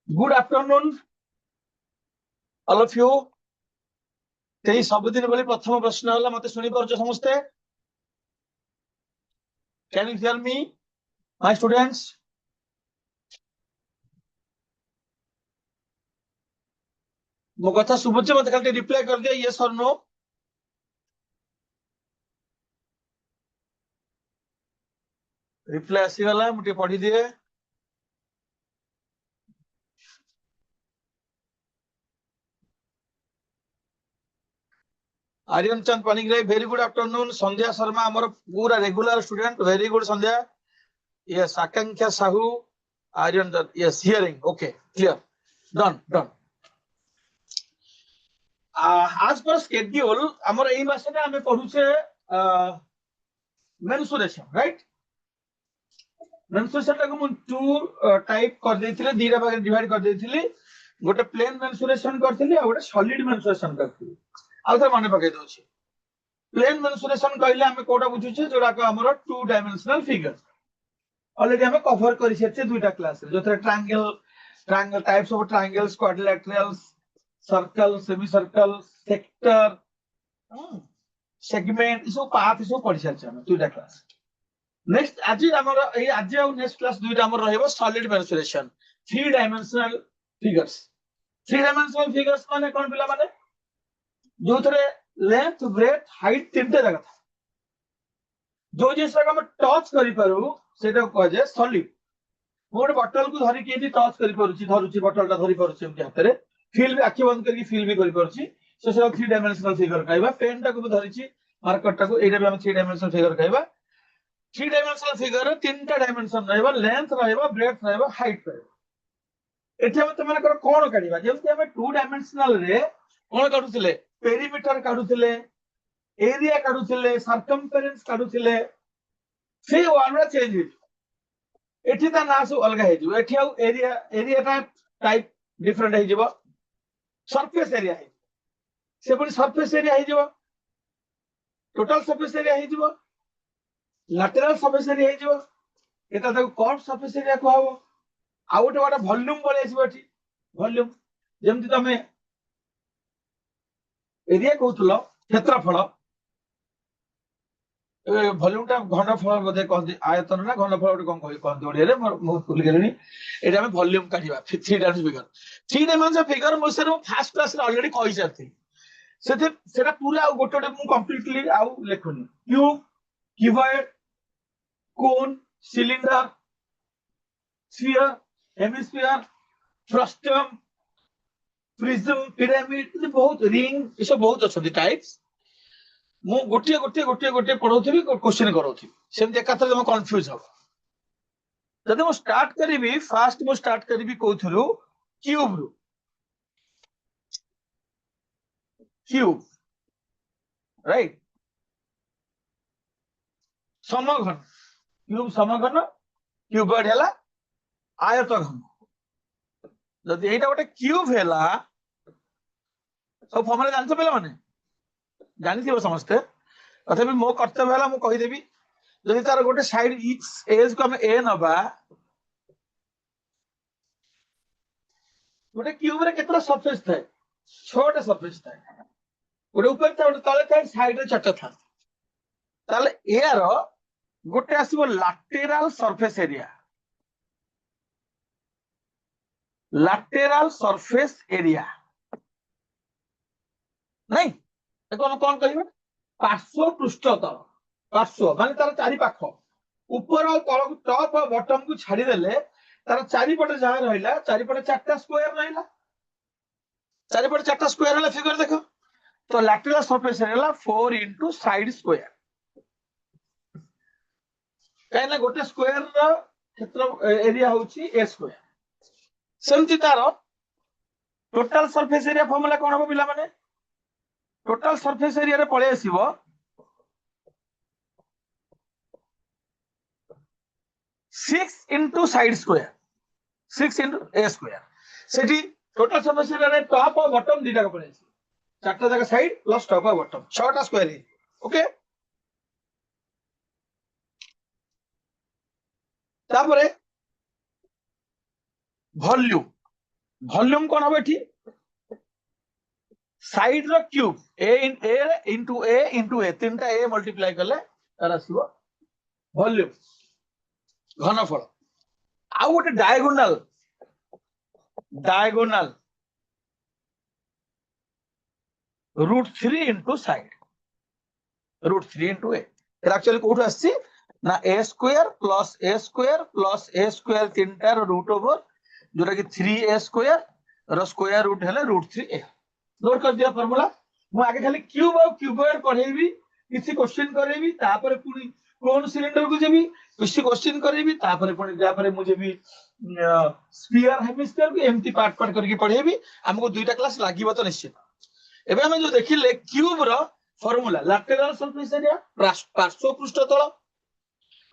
Good afternoon, all of you. तेई सबुदिन बोली प्रथम प्रश्न हला मते सुनी परछ समस्ते. Can you hear me, my students? मो कथा सुबुछ मते खाली रिप्लाई कर दिया yes or no. रिप्लाई आसी गला मुटे पढी दिए. आर्यन चंद पानिग्राही, very good afternoon. संध्या शर्मा हमर पूरा रेगुलर स्टूडेंट, very good संध्या. Yes, आकांक्षा साहू, आर्यन चंद, yes, hearing, okay, clear, done. आज पर schedule हमर एई मासे ने हमें पढुछे mensuration, right? मेंसुरेशन टाको मु टू टाइप कर देथिले, दीरा भाग डिवाइड कर देथिले. गोटे प्लेन मेंसुरेशन करथिले आ गोटे सॉलिड मेंसुरेशन करथिले. आ त माने पकै दोछि. प्लेन मेंसुरेशन कहले हमें कोटा बुझुछे जोडा को हमर टू डायमेंशनल फिगर. ऑलरेडी हमें कवर करि सेते दुईटा क्लास रे जोथरे triangle types of triangles, quadrilaterals, circle, semi circle, sector, segment, इसो पाथ इसो पढि सारछ हम दुईटा क्लास. नेक्स्ट आज हमर ए आज आ नेक्स्ट क्लास दुईटा हमर रहइबो solid mensuration, three dimensional figures. Three dimensional figures माने कोन पिला माने जोथरे लेंथ, ब्रेथ, हाइट तीनटे जगह था. जो जिसरा हम टच करि पारू सेटा को जे सॉलिड. मोर बोतल को धरि के टच करि पारुची, धरुची बोतलटा धरि पारुची एमति हातरे, फील भी आखि बंद करके फील भी करि पारुची. से थ्री डायमेंशनल फिगर कहबा. पेन टा को धरिची, मार्कर टा को एटा भी हम थ्री डायमेंशनल फिगर कहबा. थ्री डायमेंशनल फिगर तीनटा डायमेंशन रहबा, लेंथ रहबा, ब्रेथ रहबा, हाइट रहबा. एठे मते माने कर कोन काढिबा जेमति हम टू डायमेंशनल रे कोन काढुथिले, पेरीमीटर काढुथिले, एरिया काढुथिले, सर्कमफेरेंस काढुथिले. से वाला चेंज हे. एठी ता ना सु अलगा हे जो. एठी आ एरिया टा टाइप डिफरेंट हे जेबो. सरफेस एरिया हे से पुनी सरफेस एरिया हे जेबो. टोटल सरफेस एरिया हे जेबो. lateral surface area हेजिबो. एटा ताको कर्व सरफेस एरिया को हबो. आ गोटे वाला वॉल्यूम बोले आसीबो. एठी वॉल्यूम जेमति तमे एरिया कहउतलो क्षेत्रफल, ए वॉल्यूम टा घनफल बोधे कहते आयतन ना घनफल गोटे कोन कहते ओडिया रे मो भूल गेलनी. एटा हम वॉल्यूम काढिबा three dimensional figure. Three dimensional figure मो सर फर्स्ट क्लास रे ऑलरेडी कहि साथि. सेटा पूरा गोटे मु कंप्लीटली आउ लेखुनी. Cube, cuboid, cone, cylinder, sphere, hemisphere, frustum, prism, pyramid, ये बहुत रिंग, ये सब बहुत अच्छे टाइप्स. मु गोटे पढौथिबी, क्वेश्चन करौथिबी. सेम एकाथरे हम कंफ्यूज हो. जदि मु स्टार्ट करिबी, फास्ट मु स्टार्ट करिबी कोथुरु, क्यूब रु. Cube, right. समघन, क्यूब समघन, क्यूबॉइड हैला आयतघन. जदि एटा गोटे क्यूब हैला, सब फॉर्मूला जानछ पिला माने जानि थिबो समस्ते. तथापि मो कर्तव्य हैला मु कहि देबी. जदि तार गोटे साइड एज को हम ए नबा, गोटे क्यूब रे केतरा सरफेस थाए, छोटा सरफेस थाए. गोटे ऊपर था, गोटे तले था, साइड रे चारटा था. ताले एयर गोटे आसीबो लैटेरल सरफेस एरिया. लैटेरल सरफेस एरिया नहीं देखो हम कौन कहिबा, पार्श्व पृष्ठतल. पार्श्व माने तार चारि पाख, ऊपर और तल को, टॉप और बॉटम को छाडी देले तार चारि पटे जहा रहिला, चारि पटे चारटा स्क्वायर रहिला. चारि पटे चारटा स्क्वायर हला फिगर देखो. तो lateral surface area 4 into side square. कहना गोटे स्क्वायर रो क्षेत्र एरिया होची ए स्क्वायर. सेमति तार टोटल सरफेस एरिया फॉर्मूला कोन हो पिला माने. टोटल सरफेस एरिया रे पळे आसीबो 6 into साइड स्क्वायर, 6 into ए स्क्वायर. सेठी टोटल सरफेस एरिया रे टॉप और बॉटम दीटा को पळे आसी. चारटा जगह साइड प्लस टॉप और बॉटम, छटा स्क्वायर है. ओके. तापरे वॉल्यूम, ভলিউম কোন হবে এটি সাইড র কিউব a into a তিনটা a মল্টিপ্লাই করলে তার আসিব ভলিউম ঘনফল ଆଉ ଗୋଟେ diagonal √3 into side √3 into a এটা एक्चुअली কোউঠু আসছে না a square plus a square তিনটার রুট ওভার जोटा कि 3a স্কয়ার ର স্কয়ার রুট হেলে √3a नोट कर दिया फार्मूला मु आगे खाली क्यूब और क्यूबॉइड पढ़ेबी किसी क्वेश्चन करेबी तापर पुनी कोन सिलेंडर को जेबी किसी क्वेश्चन करेबी तापर पुनी तापर मु जेबी स्फीयर हेमिस्फीयर को एमती पार्ट पार्ट करके पढ़ेबी हमको दुईटा क्लास लागिबो तो निश्चित एबे हम जो देखिले क्यूब रो फार्मूला लैटेरल सरफेस एरिया पार्श्व पृष्ठतल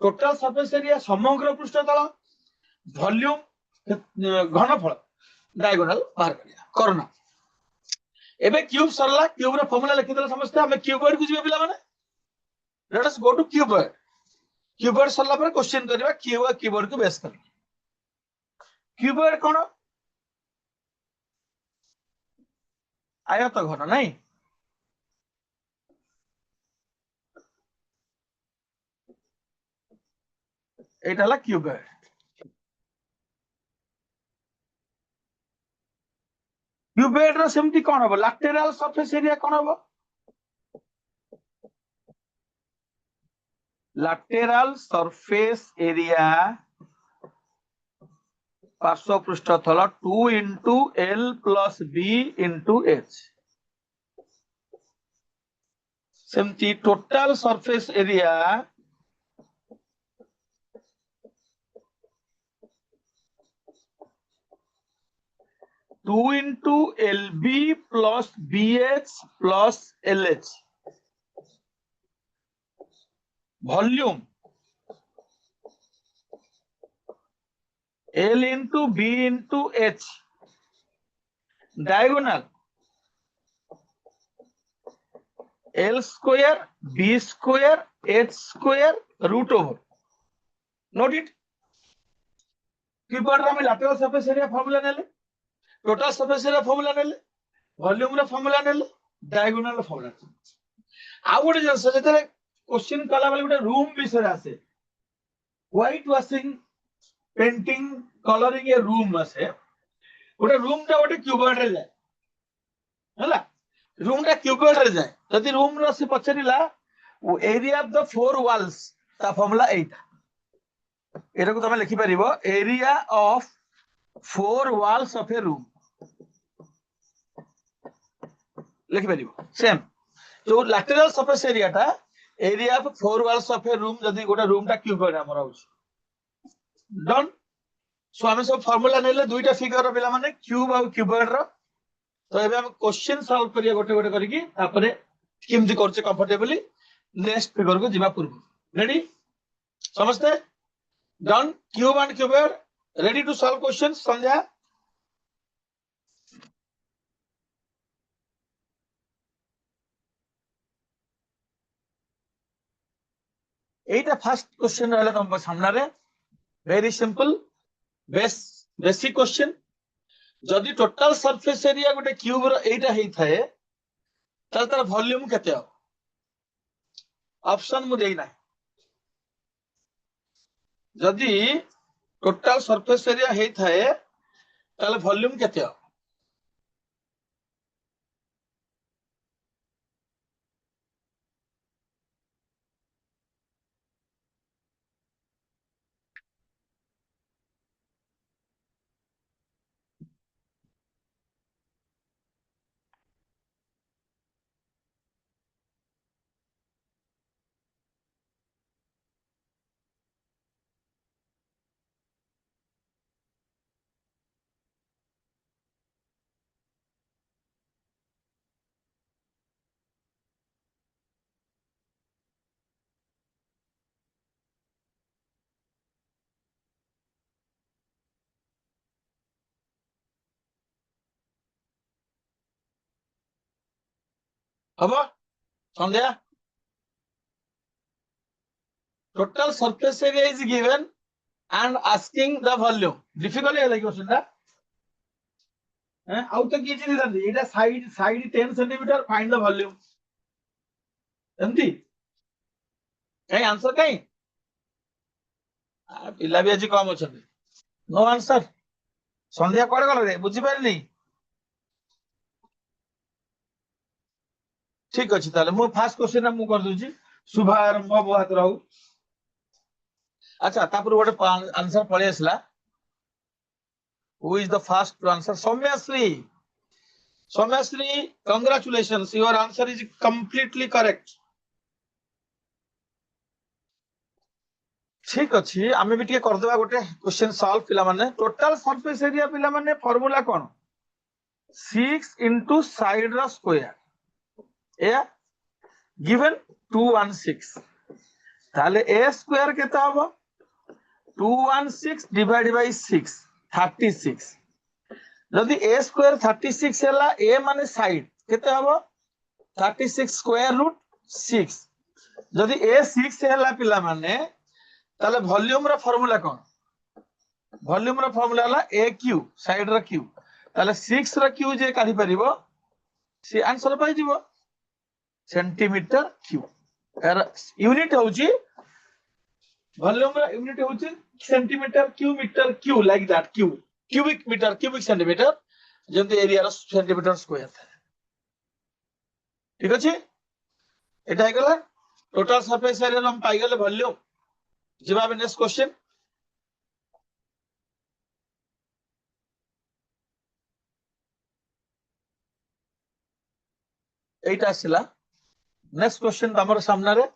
टोटल सरफेस एरिया समग्र पृष्ठतल वॉल्यूम घनफल डायगोनल बाहर करना एबे क्यूब सरला क्यूब रो फार्मूला लिखि देला समझते हमें क्यूबॉइड को जिबे पिला माने let us go to cuboid सरला पर क्वेश्चन करबा क्यूब और क्यूबॉइड को बेस कर क्यूबॉइड कोन आयत घन नहीं एटा हला क्यूबॉइड क्यूबॉइड रो सेमती कोन हो लैटेरल सरफेस एरिया कोन हो lateral surface area पार्श्व पृष्ठतल 2 into L plus B into H सेमती total surface area 2 into LB plus BH plus LH volume L into B into H diagonal L square B square H square root over note it cuboid रा में लैटेरल surface area formula नेले total surface area formula नेले volume रा formula नेले diagonal रा formula आ गोटे जस जेते क्वेश्चन कला बेले गोटे रूम विषय आसे व्हाइट वॉशिंग पेंटिंग कलरिंग ए रूम आसे गोटे रूम टा गोटे क्यूबॉइड रे जाय हला रूम टा क्यूबॉइड रे जाय जदि रूम रो से पछरिला area of the four walls ता फार्मूला 8 एटा को तमे लिखि परिबो area of four walls of a room लिखि परिबो सेम तो लैटेरल सरफेस एरिया टा area of four walls of a room जदि गोटा रूम टा क्यूबॉइड हमर होछ डन सो हमें सब फार्मूला नेले दुईटा फिगर रो पिला माने क्यूब और क्यूबॉइड रो तो एबे हम क्वेश्चन सॉल्व करिया गोटे गोटे करके तापरे केमति करछे कंफर्टेबली नेक्स्ट फिगर को जिबा पूर्व रेडी समझते done cube and cuboid ready to solve question संध्या एटा फर्स्ट क्वेश्चन रहला तुम सामना रे वेरी सिंपल बेसिक क्वेश्चन जदि टोटल सरफेस एरिया गोटे क्यूब रो एटा हेई थाए तार तार वॉल्यूम केते हो ऑप्शन मु देई ना जदि टोटल सरफेस एरिया हेई थाए ताले वॉल्यूम केते हो हबो संध्या total surface area is given and asking the volume difficult है क्वेश्चन दा ଆଉ ତ କିଛି ଦେଇଥାନ୍ତି ଏଇଟା side 10 centimetre find the volume ଏମିତି କାଇଁ ଆନ୍ସର କାଇଁ ପିଲା ବି ଆଜି କମ ଅଛନ୍ତି नो आंसर संध्या कुआडे गल रे बुझी पारिनी ठीक अछि ताले मो फर्स्ट क्वेश्चन मु कर दूची शुभारंभ बहुत रहू अच्छा तापर गोटे आंसर पळे आसला who is the first to answer Soumyashree congratulations your answer is completely correct ठीक अच्छी आम भी टे करदे गोटे क्वेश्चन सॉल्व पिला माने टोटल सरफेस एरिया पिला माने फॉर्मूला कौन 6 into साइड रा स्क्वायर या गिवन 216 ताले a स्क्वायर केता हबो 216 डिवाइड बाय 6 36 जदि a स्क्वायर 36 हैला a माने साइड केते हबो 36 स्क्वायर रूट 6 जदि a 6 हैला पिला माने ताले वॉल्यूम रा फार्मूला कोन वॉल्यूम रा फार्मूला हला a क्यू साइड रा क्यू ताले 6 रा क्यू जे काढी परिबो सी आंसर पाइ जिवो सेंटीमीटर क्यू यार यूनिट होउची वॉल्यूम रा यूनिट होउची centimetre cube like that cubic centimetre जंतु एरिया रा सेंटीमीटर स्क्वायर था ठीक अछि एटा हे गेला टोटल सरफेस एरिया हम पाइ गेले वॉल्यूम जवाब नेक्स्ट क्वेश्चन एटा आसिला नेक्स्ट क्वेश्चन हमर सामने रे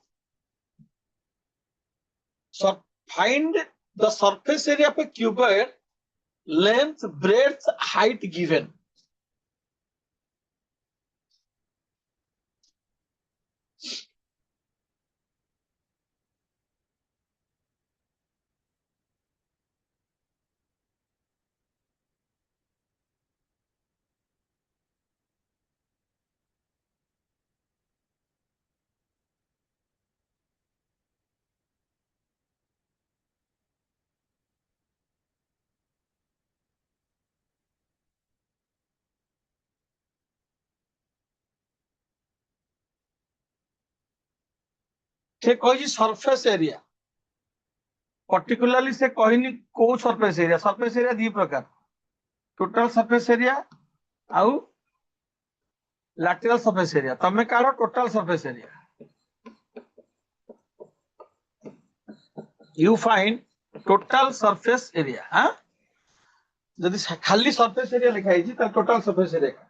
फाइंड द सरफेस एरिया पे cuboid length breadth height given से कही सरफेस एरिया पर्टिकुलरली से कहनी को सरफेस एरिया दी प्रकार टोटल सरफेस एरिया आउ लैटरल सरफेस एरिया तमे काढो total surface area you find total surface area हां जदि खाली सरफेस एरिया लिखा है त टोटल सरफेस एरिया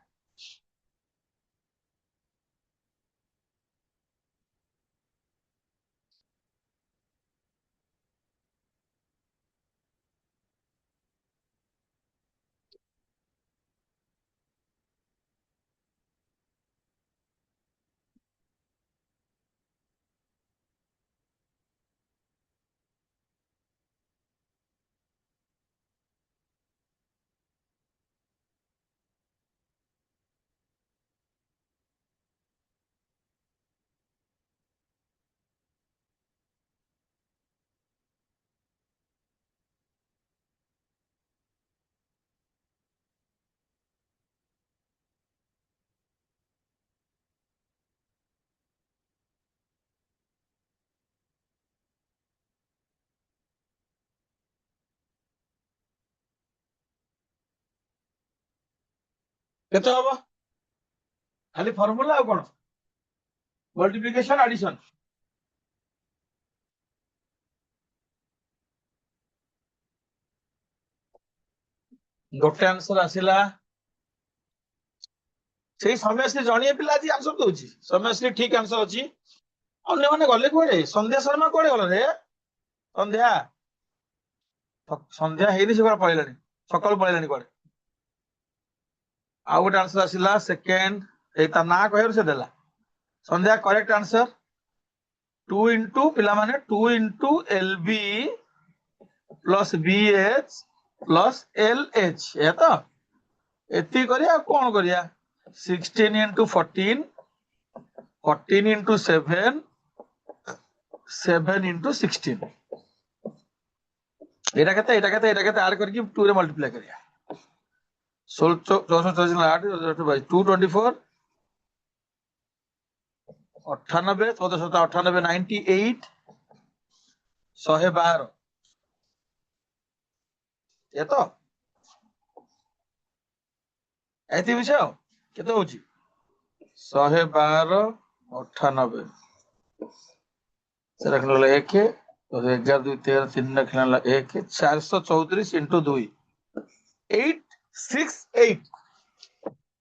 केते हबो खाली फार्मूला आ कोन मल्टीप्लिकेशन एडिशन गोटे आंसर आसिला से समयश्री जणिए पिला आज आंसर दउची समयश्री ठीक आंसर अछि अन्य माने गले कोडे संध्या शर्मा कोडे गले रे संध्या संध्या हेनी से पळेलानी सकाळ पळेलानी कोडे आ गोटे आंसर आसिला सेकंड एता ना कहर से देला संध्या करेक्ट आंसर 2 into पिला माने 2 into LB plus BH plus LH ये तो एती करिया कोन करिया 16 into 14 14 into 7 7 into 16 एटा केते ऐड करके 2 रे मल्टीप्लाई करिया 224 98 1498 98 112 ଏ ତ ଏତି ବିଷୟ କେତେ ହଉଛି 112 98 ସେଟା ଖେଳ 1 11 2 13 3 ଖେଳ 1 434 into 2 868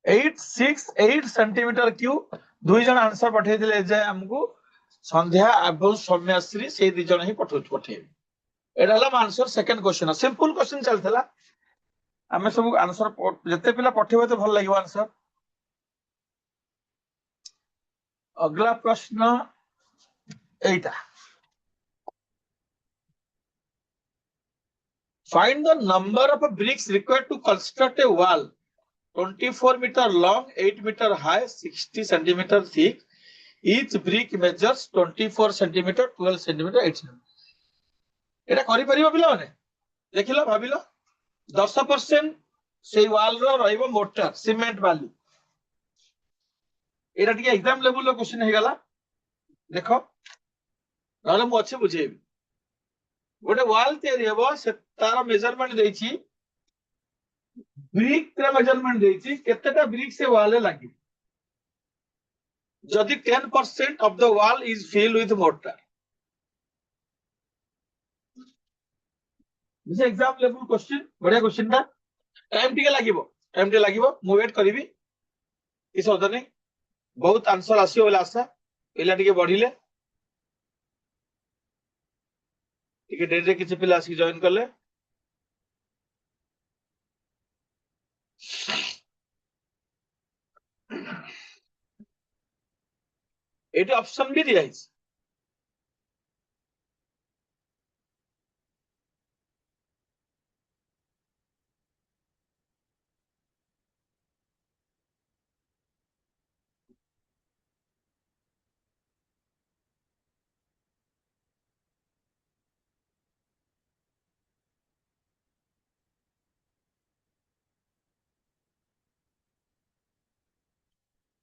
868 सेंटीमीटर क्यूब दुई जन आंसर पठेइथिले जे हमकु संध्या एवं सौम्याश्री से दी जन ही पठेइबे एटा हला answer second question simple question चलथला आमे सब आंसर जते पिला पठेबे तो भल लागियो आंसर अगला प्रश्न एटा find the number of bricks required to construct a wall 24 meter long 8 meter high 60 centimeter thick each brick measures 24 centimeter 12 centimeter 8 centimeter एटा करि परिबो पिला माने देखिलो भाबिलो 10% से वाल रो रहइबो मोटर सीमेंट बालू एटा टिके एग्जाम लेवल रो क्वेश्चन हे गला देखो नले मु अछि बुझेबी गोटे वाल तयारी हेबो से तार मेजरमेंट देछि ब्रिक रे मेजरमेंट देछि केतेटा ब्रिक से वाल लागि जदि 10% of the wall is filled with mortar this exam level question बढ़िया क्वेश्चन था टाइम टिके लागिवो मु वेट करिवि इस होता नहीं बहुत आंसर आसीओ बोले आशा पिला टिके बढ़िले टिके डेरे किछि पिला आसी जॉइन करले एटी ऑप्शन भी दिया है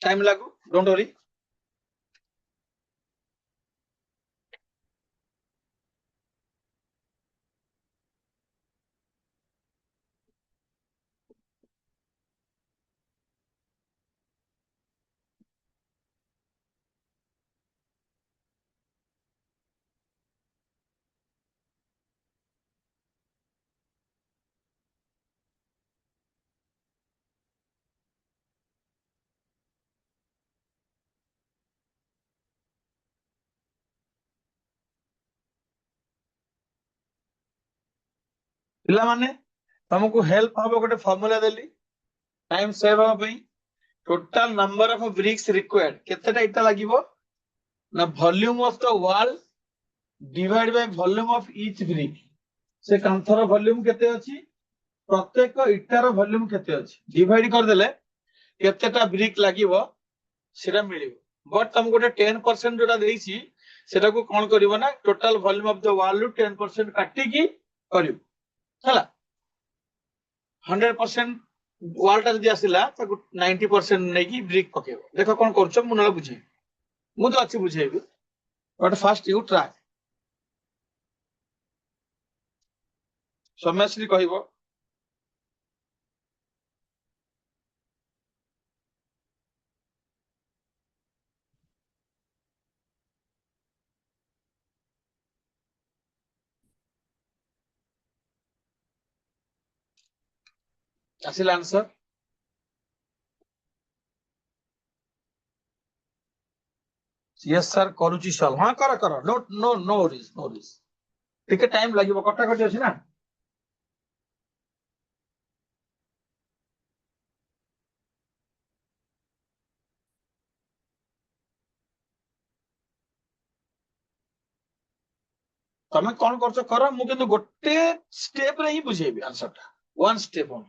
टाइम लागू डोंट वरी पिला माने तुमको हेल्प हबो गोटे फार्मूला देली टाइम सेव हबो पई total number of bricks required केतेटा इटा लागिवो ना volume of the wall divide by volume of each brick से कांथर वॉल्यूम केते अछि प्रत्येक इटार वॉल्यूम केते अछि डिवाइड कर देले केतेटा ब्रिक लागिवो सेटा मिलिबो बट तुम गोटे 10% जोटा देइछि सेटा को कोन करिवो ना total volume of the wall रु 10% काटी की करिवो हला 100% वॉल टा जदी आसिला ताको 90% नै की ब्रिक पकेबो देखो कोन करछो मु न बुझे मु तो अछि बुझेबी but first you try Someshree कहिबो आसिला आंसर यस सर करूची सॉल्व हां करो नो नो नो वरीज टिके टाइम लागिवो कटा कटी अछि ना तमे कोन करछो करो मु किंतु गोटे स्टेप रे ही बुझेबी आंसर टा वन स्टेप ओन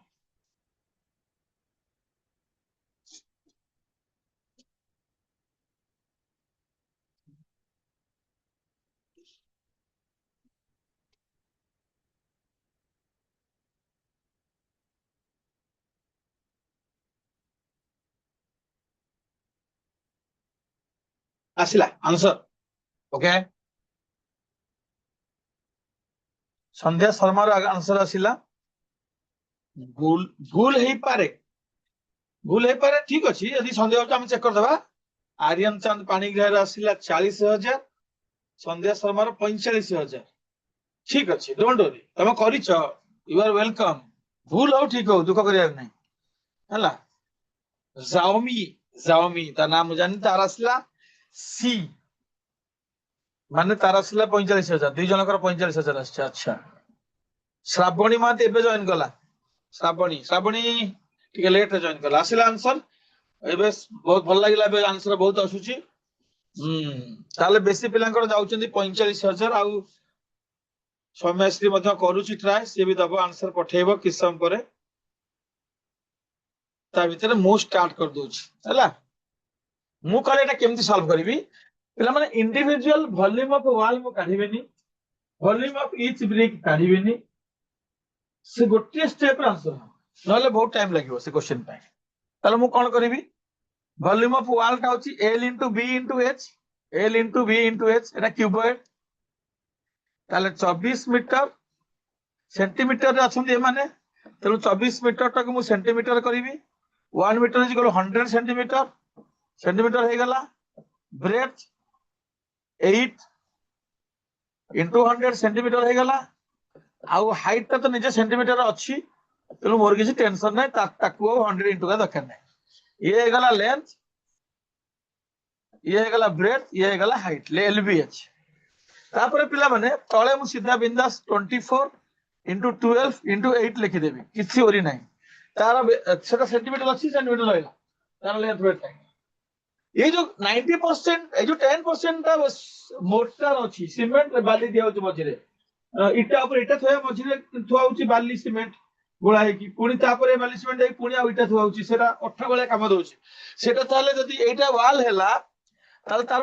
ଆସିଲା ଆନ୍ସର। ଓକେ, ସନ୍ଧ୍ୟା ଶର୍ମାର ଆନ୍ସର ଆସିଲା ଭୁଲ। ଭୁଲ ହେଇପାରେ, ଭୁଲ ହେଇପାରେ, ଠିକ ଅଛି। ଯଦି ସନ୍ଦେହ ହଉଛି ଆମେ ଚେକ୍ କରିଦବା। ଆର୍ୟନ ଚାନ୍ଦ ପାଣିଗ୍ରାହୀର ଆସିଲା 40,000, ସନ୍ଧ୍ୟା ଶର୍ମାର 45,000। ଠିକ ଅଛି, ଡୋଣ୍ଟ ଓରି, ତମେ କରିଛ, ୟୁ ଆର ୱେଲକମ୍। ଭୁଲ ହଉ ଠିକ ହଉ ଦୁଃଖ କରିବାର ନାହିଁ ହେଲା। ଜାଓମି, ଜାଓମି ତା ନାଁ ମୁଁ ଜାଣିନି, ତାର ଆସିଲା ସି, ମାନେ ତାର ଆସିଲା 45,000, ଦୁଇ ଜଣଙ୍କର 45,000 ଆସିছে। ଆଚ୍ଛା, ଶ୍ରାବଣୀ ମହାନ୍ତି ଏବେ ଜଏନ କଲା। ଶ୍ରାବଣୀ, ଶ୍ରାବଣୀ ଟିକେ ଲେଟ୍ ରେ ଜଏନ କଲା, ଆସିଲା ଆନ୍ସର। ଏବେ ବହୁତ ଭଲ ଲାଗିଲା, ଏବେ ଆନ୍ସର ବହୁତ ଆସୁଛି। ହୁଁ, ତାହେଲେ ବେଶୀ ପିଲାଙ୍କର ଯାଉଛନ୍ତି 45,000। ଆଉ ସୌମ୍ୟଶ୍ରୀ ମଧ୍ୟ କରୁଛି ଟ୍ରାଏ, ସିଏ ବି ଦବ ଆନ୍ସର, ପଠେଇବ କିଛି ସମୟ ପରେ। ତା ଭିତରେ ମୁଁ ଷ୍ଟାର୍ଟ କରିଦଉଛି ହେଲା। ମୁଁ କହିଲେ ଏଟା କେମିତି ସଲ୍ଭ କରିବି, ପିଲାମାନେ ଇଣ୍ଡିଭିଜୁଆଲ ଭଲ୍ୟୁମ ଅଫ ୱାଲ୍ ମୁଁ କାଢିବେନି, ଭଲ୍ୟୁମ ଅଫ ଇଚ୍ ବ୍ରିକ୍ କାଢିବେନି, ସେ ଗୋଟିଏ ଷ୍ଟେପରେ ଆନ୍ସର ହବ, ନହେଲେ ବହୁତ ଟାଇମ ଲାଗିବ ସେ କ୍ୱେଶ୍ଚନ ପାଇଁ। ତାହେଲେ ମୁଁ କଣ କରିବି, ଭଲ୍ୟୁମ ଅଫ ୱାଲ୍ ଟା ହଉଛି L into B into H, L into B into H, ଏଟା କ୍ୟୁବଏଡ। ତାହେଲେ 24 ମିଟର, ସେଣ୍ଟିମିଟରରେ ଅଛନ୍ତି ଏମାନେ, ତେଣୁ 24 ମିଟର ଟାକୁ ମୁଁ ସେଣ୍ଟିମିଟର କରିବି। 1 metre is equal 100 centimetre, centimetre ହେଇଗଲା। ବ୍ରେଡଥ 8 ଇଣ୍ଟୁ 100 ସେଣ୍ଟିମିଟର ହେଇଗଲା। ଆଉ ହାଇଟ ଟା ତ ନିଜେ ସେଣ୍ଟିମିଟର ଅଛି, ତେଣୁ ମୋର କିଛି ଟେନସନ ନାହିଁ, ତାକୁ ଆଉ 100 ଇଣ୍ଟୁ କରିବା ଦରକାର ନାହିଁ। ଇଏ ହେଇଗଲା ଲେନ୍ଥ, ଇଏ ହେଇଗଲା ବ୍ରେଡଥ, ଇଏ ହେଇଗଲା ହାଇଟ, LBH। ତାପରେ ପିଲାମାନେ ତଳେ ମୁଁ ସିଧା ବିନ୍ଦାସ 24 ଇଣ୍ଟୁ 12 ଇଣ୍ଟୁ 8 ଲେଖିଦେବି, କିଛି ଓରି ନାହିଁ। ତାର ସେଟା ସେଣ୍ଟିମିଟର ଅଛି, ସେଣ୍ଟିମିଟର ରହିଲା, ତାର ଲେନ୍ଥ ବ୍ରେଡଥ ନାହିଁ। ଏଇ ଯୋଉ 90%, ଏଇ ଯୋଉ 10% ଟା ମୋଟାର ଅଛି, ସିମେଣ୍ଟ ବାଲି ଦିଆହଉଛି ମଝିରେ, ଇଟା ଉପରେ ଇଟା ଥୋଇବା, ମଝିରେ ଥୁଆ ହଉଛି ବାଲି ସିମେଣ୍ଟ ଗୋଳା ହେଇକି, ପୁଣି ତାପରେ ବାଲି ସିମେଣ୍ଟ ହେଇକି ପୁଣି ଆଉ ଇଟା ଥୁଆ ହଉଛି, ସେଟା ଅଠା ଭଳିଆ କାମ ଦଉଛି ସେଟା। ତାହେଲେ ଯଦି ଏଇଟା ୱାଲ୍ ହେଲା, ତାହେଲେ ତାର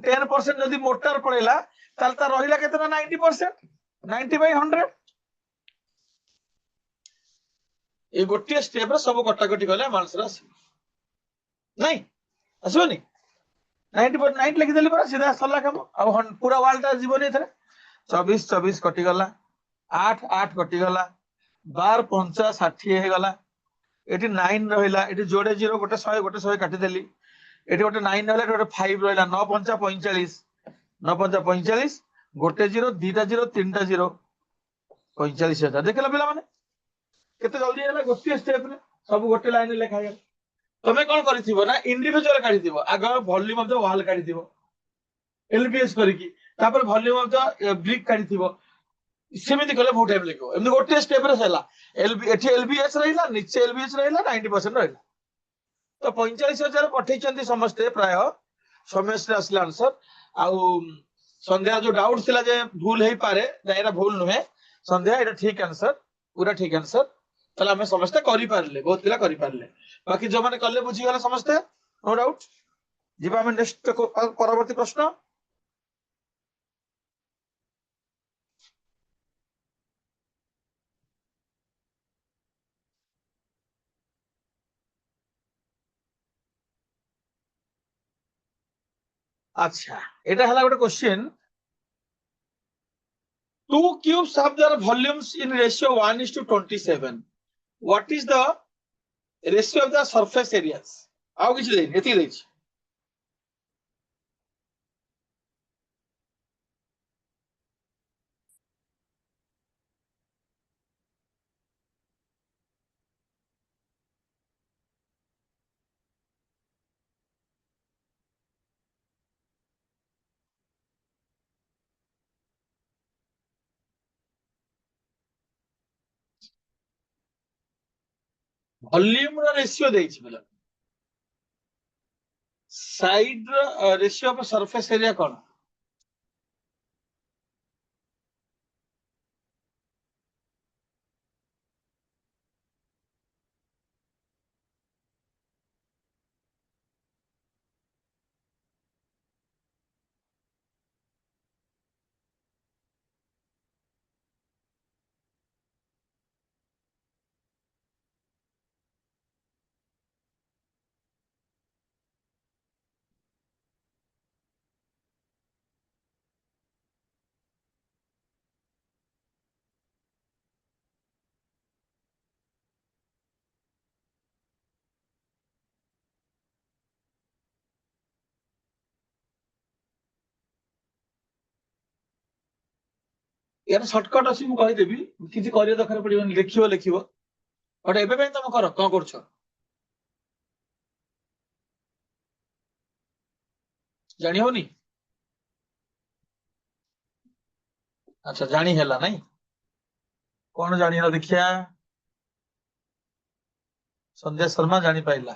10% ଯଦି ମୋଟାର ପଳେଇଲା, ତାହେଲେ ତାର ରହିଲା କେତେ ନା 90%, 90/100। এই ଗୋଟିଏ ଷ୍ଟେପରେ ସବୁ କଟାକଟି କଲେ ଆମ ଆନ୍ସର ଆସିବ, ନାଇଁ ଆସିବନି? 90 ଲେଖିଦେଲି ପରା, ସିଧା ସରିଲା କାମ। ଆଉ ପୁରା ୱାଲ୍ ଟା ଯିବନି ଏଥିରେ। 24 24 କଟିଗଲା, 8 8 କଟିଗଲା, 12 5 60 ହେଇଗଲା। ଏଠି 9 ରହିଲା, ଏଠି ଯୋଡେ ଜିରୋ, ଗୋଟେ 100 ଗୋଟେ 100 କାଟିଦେଲି। ଏଠି ଗୋଟେ 9 ରହିଲା, ଏଠି ଗୋଟେ 5 ରହିଲା, 9 5 45, 9 5 45, ଗୋଟେ ଜିରୋ, ଦିଟା ଜିରୋ, ତିନିଟା ଜିରୋ, 45,000। ଦେଖିଲ ପିଲାମାନେ କେତେ ଜଲ୍ଦି ହେଲା, ଗୋଟିଏ ଷ୍ଟେପରେ ସବୁ ଗୋଟେ ଲାଇନରେ ଲେଖା ହେଇଗଲା। ତମେ କଣ କରିଥିବ ନା ଇଣ୍ଡିଭିଜୁଆଲ କାଢିଥିବ, ଆଗ ଭଲ୍ୟୁମ ଅଫ ଦ ୱାଲ୍ କାଢିଥିବ LBS କରିକି, ତାପରେ ଭଲ୍ୟୁମ ଅଫ ଦ ବ୍ରିକ୍ କାଢିଥିବ। ସେମିତି କଲେ ବହୁତ ଟାଇମ ଲାଗିବ। ଏମିତି ଗୋଟିଏ ଷ୍ଟେପରେ ହେଲା, ଏଠି LBS ରହିଲା, ନିଚେ LBS ରହିଲା, 90% ରହିଲା। ତ 45,000 ପଠେଇଛନ୍ତି ସମସ୍ତେ ପ୍ରାୟ। ସମସ୍ତେ ଆସିଲା ଆନ୍ସର। ଆଉ ସନ୍ଧ୍ୟା ଯୋଉ ଡାଉଟ ଥିଲା ଯେ ଭୁଲ ହେଇପାରେ, ନା ଏଇଟା ଭୁଲ ନୁହେଁ, ସନ୍ଧ୍ୟା ଏଇଟା ଠିକ ଆନ୍ସର, ପୁରା ଠିକ ଆନ୍ସର। ତାହେଲେ ଆମେ ସମସ୍ତେ କରିପାରିଲେ, ବହୁତ ପିଲା କରିପାରିଲେ। ବାକି ଯୋଉମାନେ କଲେ ବୁଝିଗଲେ ସମସ୍ତେ, नो डाउट। ଯିବା ଆମେ ନେକ୍ସଟ ପରବର୍ତ୍ତୀ ପ୍ରଶ୍ନ। আচ্ছা, এটা ହେଲା ଗୋଟେ question. Two cubes have their volumes in ratio 1:27. What is the ratio of the surface areas? ଆଉ କିଛି ଦେଇନି, ଏତିକି ଦେଇଛି। ଭଲ୍ୟୁମ ର ରେସିଓ ଦେଇଛି ପିଲା, ସାଇଡ ର ରେସିଓ ଅଫ ସରଫେସ ଏରିଆ କଣ? यार शॉर्टकट अछि मु कहि देबी किछि करियो दरकार पड़िबनी लिखियो लिखियो बट एबे पे तुम करो कोन करछो जानि होनी अच्छा जानि हैला नहीं कोन जानि हला देखिया संध्या शर्मा जानि पाइला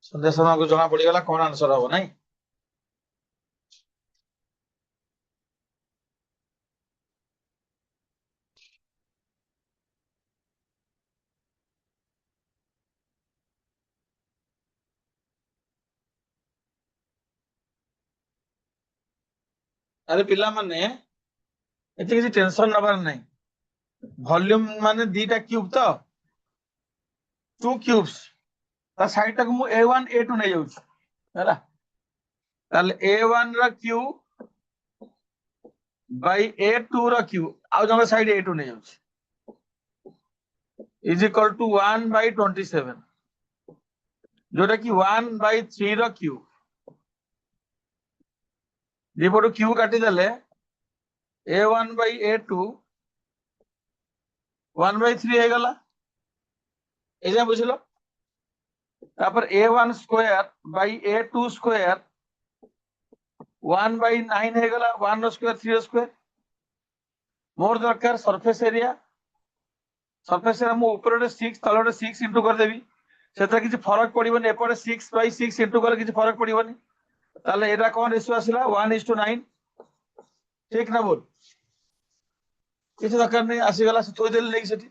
संध्या शर्मा को जमा पड़ी गला कोन आंसर हो नहीं अरे पिला माने एते किछि टेंशन नबार नहीं वॉल्यूम माने दीटा क्यूब तो टू क्यूब्स ता साइड तक मु a1 a2 नै जाउछ हैला ताले a1 रा क्यूब बाय a2 रा क्यूब आउ जंग साइड a2 नै जाउछ इज इक्वल टू 1 बाय 27 जोटा कि 1 बाय 3 रा क्यूब दीपटो क्यूब काटी देले a1 बाय a2 1 बाय 3 हे गला एजा बुझलो तापर a1 square by a2 square 1 by 9 हे गला 1 रो स्क्वायर 3 रो स्क्वायर मोर दरकार सरफेस एरिया मु ऊपर 6 तलटे 6 इंटू कर देबी सेता किछि फरक पड़िबनी एपटे 6 बाय 6 इंटू कर किछि फरक पड़िबनी ताले एटा कोन रेशियो आसिला 1:9 ठीक ना बोल किछि दरकार नै आसी गला से थोइ देले लेकी सेठी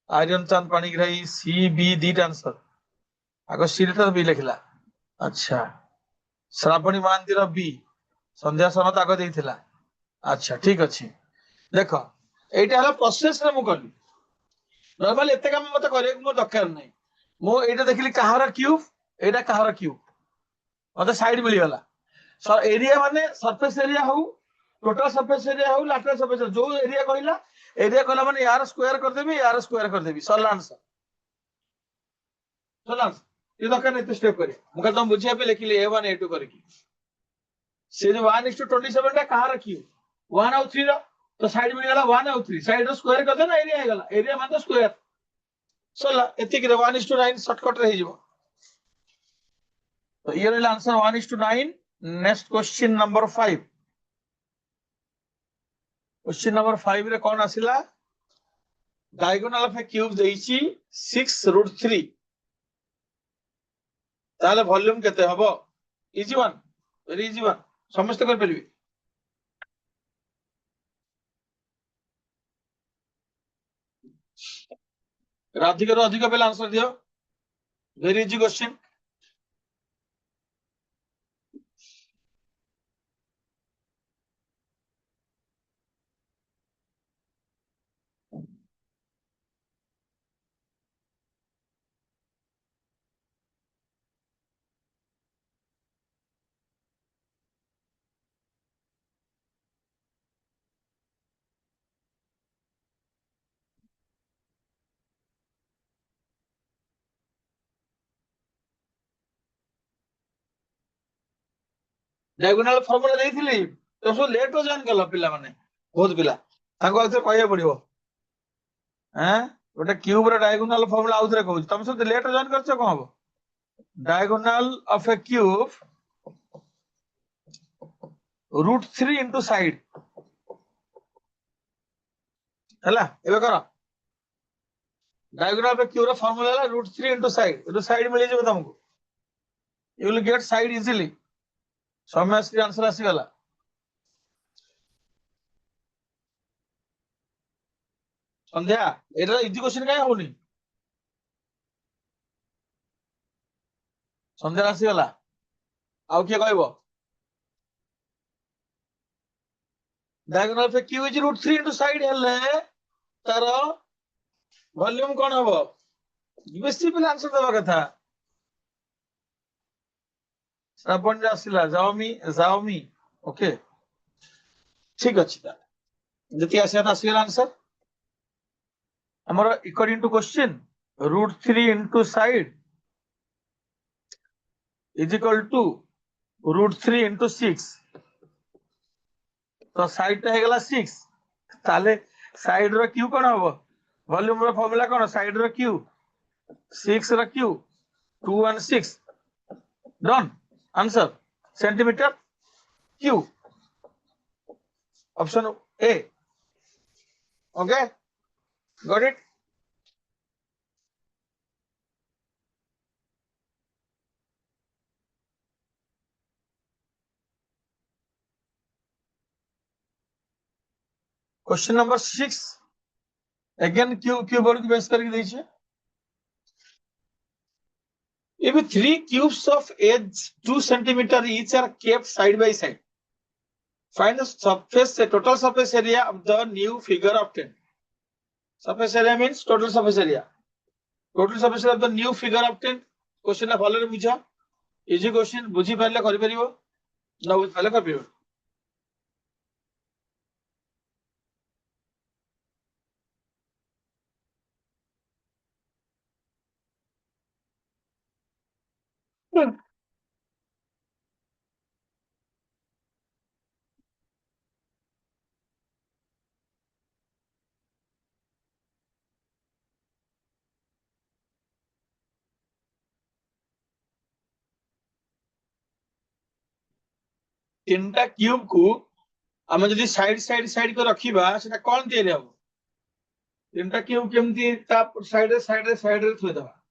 आर्यन चांद पाणिग्राही सी बी दीट आंसर आगो सी रे बी लिखला अच्छा श्रावणी महांती रो बी संध्या समत आगो देइथिला अच्छा ठीक अछि देखो एटा हला प्रोसेस रे मु करली नॉर्मल एते काम मते करे मो दरकार नै मो एटा देखली कहार क्यूब एटा कहार क्यूब मते साइड मिली गला सर एरिया माने सरफेस एरिया हो टोटल सरफेस एरिया हो लैटरल सरफेस जो एरिया कहला माने यार स्क्वायर कर देबी सरला आंसर सरला ये दरकार नै तो स्टेप करे मु तुम बुझिया पे लिखली a1 a2 करकी से जो 1:27 टा कहार क्यूब 1 और 3 रो तो साइड मिली गला 1 और 3 साइड रो स्क्वायर कर दे ना एरिया हे गला एरिया माने स्क्वायर सरला एतिक रे 1:9 शॉर्टकट रे हिजबो तो ये रहला answer 1:9 next question number 5 question number 5 रे कोन आसिला डायगोनल ऑफ ए क्यूब देइची 6√3 ताले वॉल्यूम केते हबो easy one very easy one समस्त कर परबी अधिक रो अधिक बेला आंसर दियो very easy question diagonal formula देइथिली तो सो लेट रो जान गलो पिला माने बहुत पिला ताको आउथरे कहया पड़िबो हैं गोटे क्यूब रो डायगोनल फार्मूला आउथरे कहू तुम सब लेट रो जान करछो कोन हबो diagonal of a cube √3 into side हला एबे करो डायगोनल ऑफ ए क्यूब रो फार्मूला हला √3 इनटू साइड मिली जेबो तुमको you will get side easily समय से आंसर आसी गला संध्या एटा इजी क्वेश्चन काय होनी संध्या आसी गला आउ के कहबो diagonal of a cube is √3 into side हेले तार वॉल्यूम कोन हबो बेसी पिला आंसर देबा कथा श्रावण जे आसिला जाओमी ओके ठीक अछि ता जति आसे आसी गला आंसर हमर according to question √3 into side is equal to √3 into 6 तो साइड टा हेगला 6 ताले साइड रो क्यू कोन हबो वॉल्यूम रो फार्मूला कोन साइड रो क्यू 6 रो cube 2 and 6 done answer centimetre cube option A okay got it question number 6 again cupboard की बेस करके दीजिए if 3 cubes of edge 2 centimeter each are kept side by side find the surface total surface area of the new figure obtained surface area means total surface area of the new figure obtained question ला भले बुझा easy question बुझी पारले करि परिबो न बुझ पाले करि परिबो तीनटा cube को आम जदि साइड साइड साइड को रखिबा सेटा कोन तैयारी हबो तीनटा क्यूब केमती ता साइड रे थोइ दबा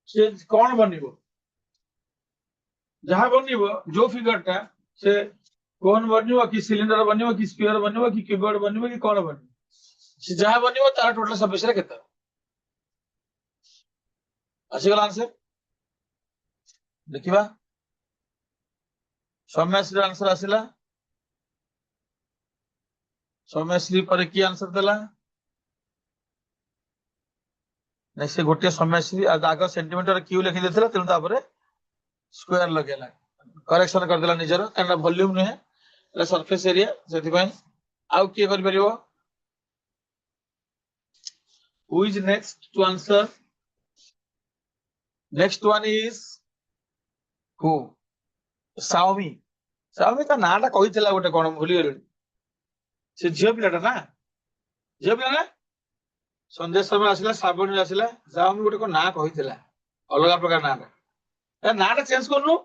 से कोन बनिबो जहां बनिबो जो फिगर टा से कोन बनिबो कि सिलिंडर बनिबो कि स्फीयर बनिबो कि क्यूबॉइड बनिबो कि कोन बनिबो से जहां बनिबो तार टोटल सरफेस रे केते आसी गला आंसर देखिबा सौम्यश्री आंसर आसिला सौम्यश्री पर की आंसर देला नहीं से गोटे सौम्यश्री आग सेंटीमीटर क्यू लिखि देथिला तेनु तापरे स्क्वायर लगेला करेक्शन कर देला निजर काना वॉल्यूम नहे एला सरफेस एरिया सेति पय आउ की कर परिबो who is next to answer next one is who Soumi Soumi का नाटा कहितला गोटे कोन भूली गेलनी से झियो पिलाटा ना झियो पिला ना संदेश समय आसिला श्रावणी आसिला साओमी गोटे को ना कहितला अलग प्रकार नाटा ए नाटा चेंज करनु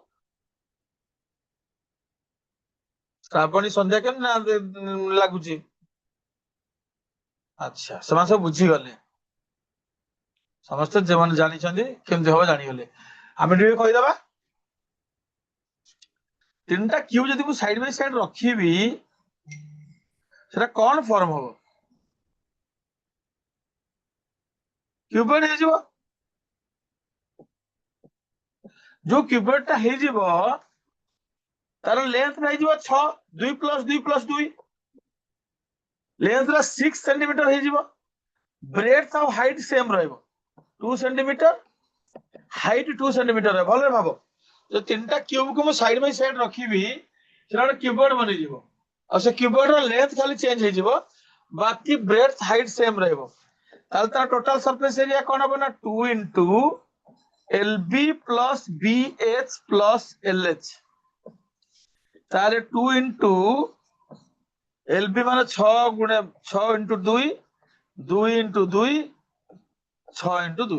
श्रावणी संध्या के ना लागुची अच्छा समान सब बुझी गले समस्त जे माने जानि छथि केमते हो जानि गले हम टिके कहि दबा तीनटा क्यूब जदि मु साइड बाय साइड रखिबी सेटा कोन फॉर्म हो क्यूबॉइड हे जिवो जो क्यूबॉइड ता हे जिवो तार लेंथ नै जिवो 6 2 + 2 लेंथ रा 6 सेंटीमीटर हे जिवो ब्रेड्थ और हाइट सेम रहइबो 2 सेंटीमीटर हाइट 2 सेंटीमीटर है भले भाबो जो तीनटा क्यूब को मु साइड बाय साइड रखिबी सेटा क्यूबॉइड बनि जिवो और से क्यूबॉइड रा लेंथ खाली चेंज हे जिवो बाकी ब्रेड्थ हाइट सेम रहइबो ताल ता टोटल सरफेस एरिया कोन हबो ना 2 * LB + BH + LH ताले 2 * LB माने 6 * 6 * 2 2 * 2 6 * 2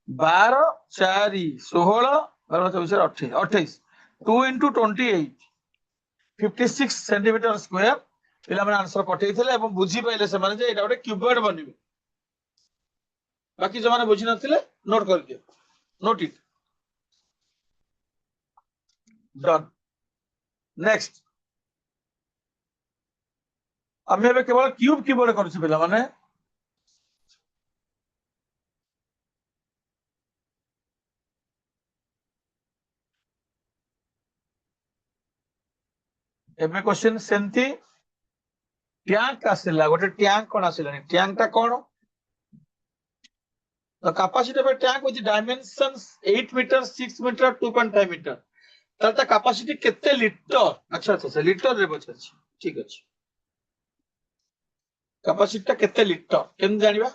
12 4 16 12 24 28 2 * 28 56 सेंटीमीटर स्क्वायर पिला माने आंसर पठेइथिले एवं बुझी पाइले से माने जे एटा गोटे क्यूबॉइड बनिबो बाकी जो माने बुझी नथिले नोट कर दियो नोट इट डन नेक्स्ट हम एबे केवल क्यूब कीबोर्ड करू छी पिला माने एबे क्वेश्चन सेंती टैंक आसिला गोटे टैंक कोन आसिलानी टैंक ता कोन the capacity of a tank with dimensions 8 meter 6 meter 2.5 meter तार ता कैपेसिटी केते लीटर अच्छा अच्छा लीटर रे बछ अछि ठीक अछि कैपेसिटी ता केते लीटर केन जानिबा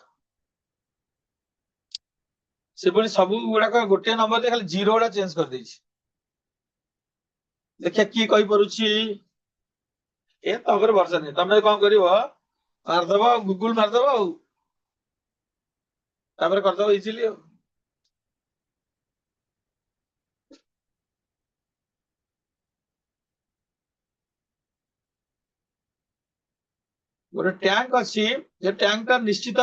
से पुनी सब गुडा का गोटे नंबर दे खाली जीरो डा चेंज कर देछि देखिए की कहि परुछि ଏ ତମର ବର୍ଷା ନାହିଁ, ତମେ କଣ କରିବ ମାରିଦବ ଗୁଗୁଲ ମାରିଦବ ଆଉ ତାପରେ କରିଦବ ଇଜିଲି ଆଉ। ଗୋଟେ ଟ୍ୟାଙ୍କ ଅଛି, ଯେ ଟ୍ୟାଙ୍କ ଟା ନିଶ୍ଚିତ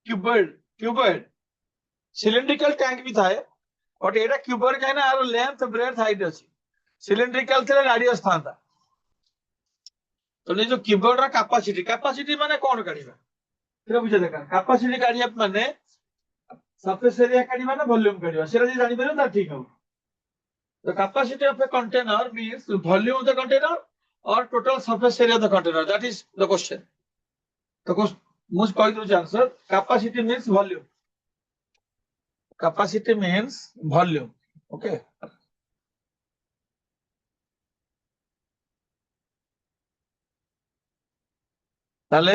କ୍ୟୁବଏଡ କ୍ୟୁବଏଡ ସିଲିଣ୍ଡ୍ରିକାଲ ଟ୍ୟାଙ୍କ ବି ଥାଏ, ବଟ୍ ଏଇଟା କ୍ୟୁବଏଡ କାହିଁକି ନା ଆର ଲେନ୍ଥ ବ୍ରେଡଥ ହାଇଟ୍ ଅଛି। ସିଲିଣ୍ଡ୍ରିକାଲ ଥିଲେ ରାଡିୟସ୍ ଥାନ୍ତା। ତ ଯୋଉ କ୍ୟୁବଏଡ ର କାପାସିଟି ମାନେ କଣ କାଢିବା ସେଟା ବୁଝିବା ଦରକାର। କାପାସିଟି କାଢିବା ମାନେ ସରଫେସ୍ ଏରିଆ କାଢିବା ନା ଭଲ୍ୟୁମ କାଢିବା, ସେଟା ଯଦି ଜାଣିପାରିବ ତାହେଲେ ଠିକ ହବ। The capacity of a container means volume of the container or total surface area of the container. That is the question. The question, ମୁଁ କହିଦଉଛି answer. Capacity means volume. Capacity means volume. Okay. ତାହେଲେ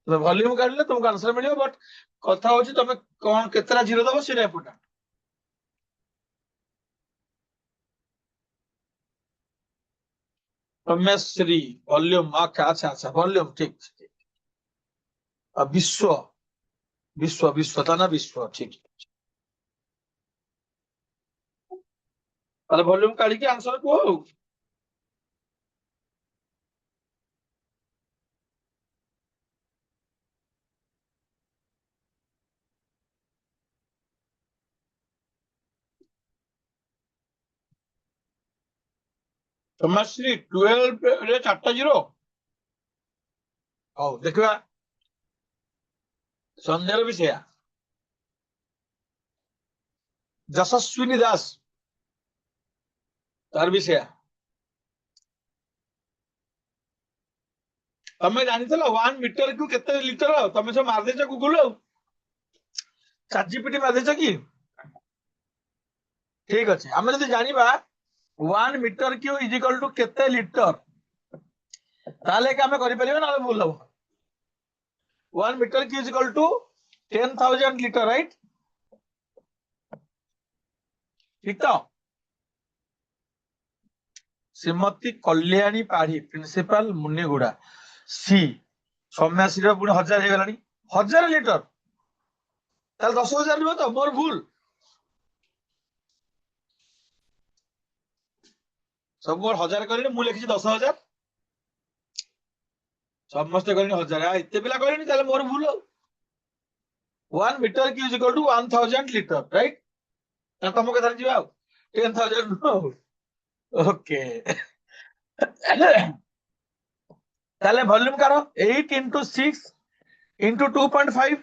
volume କାଢିଲେ ତମକୁ answer ମିଳିବ, but କଥା ହଉଛି ତମେ କଣ କେତେଟା ଜିରୋ ଦବ ସେଇଟା ଇମ୍ପୋର୍ଟାଣ୍ଟ। ରମେଶ୍ରୀ ଭଲ୍ୟୁମ, ଆଚ୍ଛା ଆଚ୍ଛା ଆଚ୍ଛା ଭଲ୍ୟୁମ ଠିକ। ବିଶ୍ୱ ବିଶ୍ୱ ବିଶ୍ୱ ତା ନା ବିଶ୍ୱ, ଠିକ। ତାହେଲେ ଭଲ୍ୟୁମ କାଢିକି ଆନ୍ସର କୁହ ଆଉ। ରମେଶ୍ରୀ 12 ରେ 4ଟା ଜିରୋ। ହଉ ଦେଖିବା ସନ୍ଧ୍ୟାର ବି ସେଇଆ। ଯଶସ୍ୱିନୀ ଦାସ ତାର ବି ସେଇଆ। ତମେ ଜାଣିଥିଲ 1 ମିଟର କୁ କେତେ ଲିଟର? ତମେ ସବୁ ମାରିଦେଇଛ ଗୁଗୁଲ ଆଉ ଚାଟଜିପିଟି ମାରିଦେଇଛ କି? ଠିକ ଅଛି, ଆମେ ଯଦି ଜାଣିବା 1 metre cube is equal to କେତେ ଲିଟର, ତାହେଲେ ଆମେ କରିପାରିବା ନା ଭୁଲ ହବ। 1 metre cube is equal to 10,000 litre, right? ଠିକ ତ? ଶ୍ରୀମତୀ କଲ୍ୟାଣୀ ପାଢୀ, ପ୍ରିନ୍ସିପାଲ ମୁନିଗୁଡା। ସି ସୌମ୍ୟାଶ୍ରୀର ପୁଣି 1000 ହେଇଗଲାଣି। 1000 ଲିଟର, ତାହେଲେ 10,000 ନୁହେଁ ତ? ମୋର ଭୁଲ। ସବୁ ମୋର 1000 କରିନି, ମୁଁ ଲେଖିଛି 10,000। ସମସ୍ତେ କହିଲେଣି 1000, ଏତେ ପିଲା କହିଲେଣି, ତାହେଲେ ମୋର ଭୁଲ ଆଉ। 1 metre cube is equal to 1000 litre, right? ତମ କଥାରେ ଯିବା ଆଉ 10,000 ନୁହଁ। ଓକେ। ତାହେଲେ ଭଲ୍ୟୁମ କାଢ। 8 into 6 into 2.5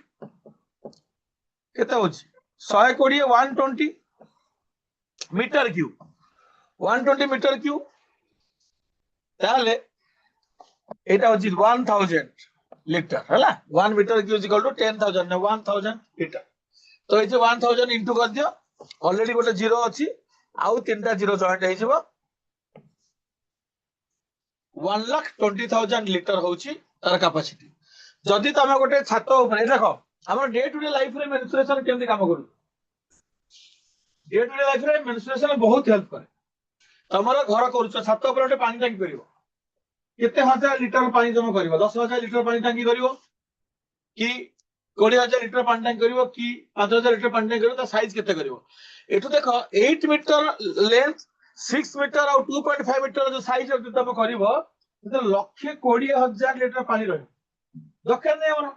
କେତେ ହଉଛି? 120 120 ମିଟର କ୍ୟୁ, 120 ମିଟର କ୍ୟୁ। ତାହେଲେ ଏଇଟା ହଉଛି 1000 ଲିଟର ହେଲା। 1 metre cube is equal to 10,000 ନା 1000 ଲିଟର। ତ ଏଇ 1000 ଇଣ୍ଟୁ କରିଦିଅ, ଅଲରେଡି ଗୋଟେ ଜିରୋ ଅଛି, ଆଉ 3ଟା ଜିରୋ ଜଏଣ୍ଟ ହେଇଯିବ। 1,20,000 ଲିଟର ହଉଛି ତାର କାପାସିଟି। ଯଦି ତମେ ଗୋଟେ ଛାତ ଉପରେ ଦେଖ, ଆମର ଡେ ଟୁ ଡେ ଲାଇଫ ରେ ମେନସୁରେସନ କେମିତି କାମ କରୁଛି? ଡେ ଟୁ ଡେ ଲାଇଫ ରେ ମେନସୁରେସନ ବହୁତ ହେଲ୍ପ କରେ। ତମର ଘର କରୁଛ, ଛାତ ଉପରେ ଗୋଟେ ପାଣି ଟାଙ୍କି କରିବ, କେତେ 1000 ଲିଟର ପାଣି ତମେ କରିବ? 10,000 ଲିଟର ପାଣି ଟାଙ୍କି କରିବ କି 20,000 ଲିଟର ପାଣି ଟାଙ୍କି କରିବ କି 5,000 ଲିଟର ପାଣି ଟାଙ୍କି କରିବ? ତା ସାଇଜ କେତେ କରିବ? ଏଠୁ ଦେଖ 8 ମିଟର ଲେନ୍ଥ, 6 ମିଟର ଆଉ 2.5 ମିଟର ଯୋଉ ସାଇଜ ତମେ କରିବ, 1,20,000 ଲିଟର ପାଣି ରହିବ। ଦରକାର ନାହିଁ ଆମର।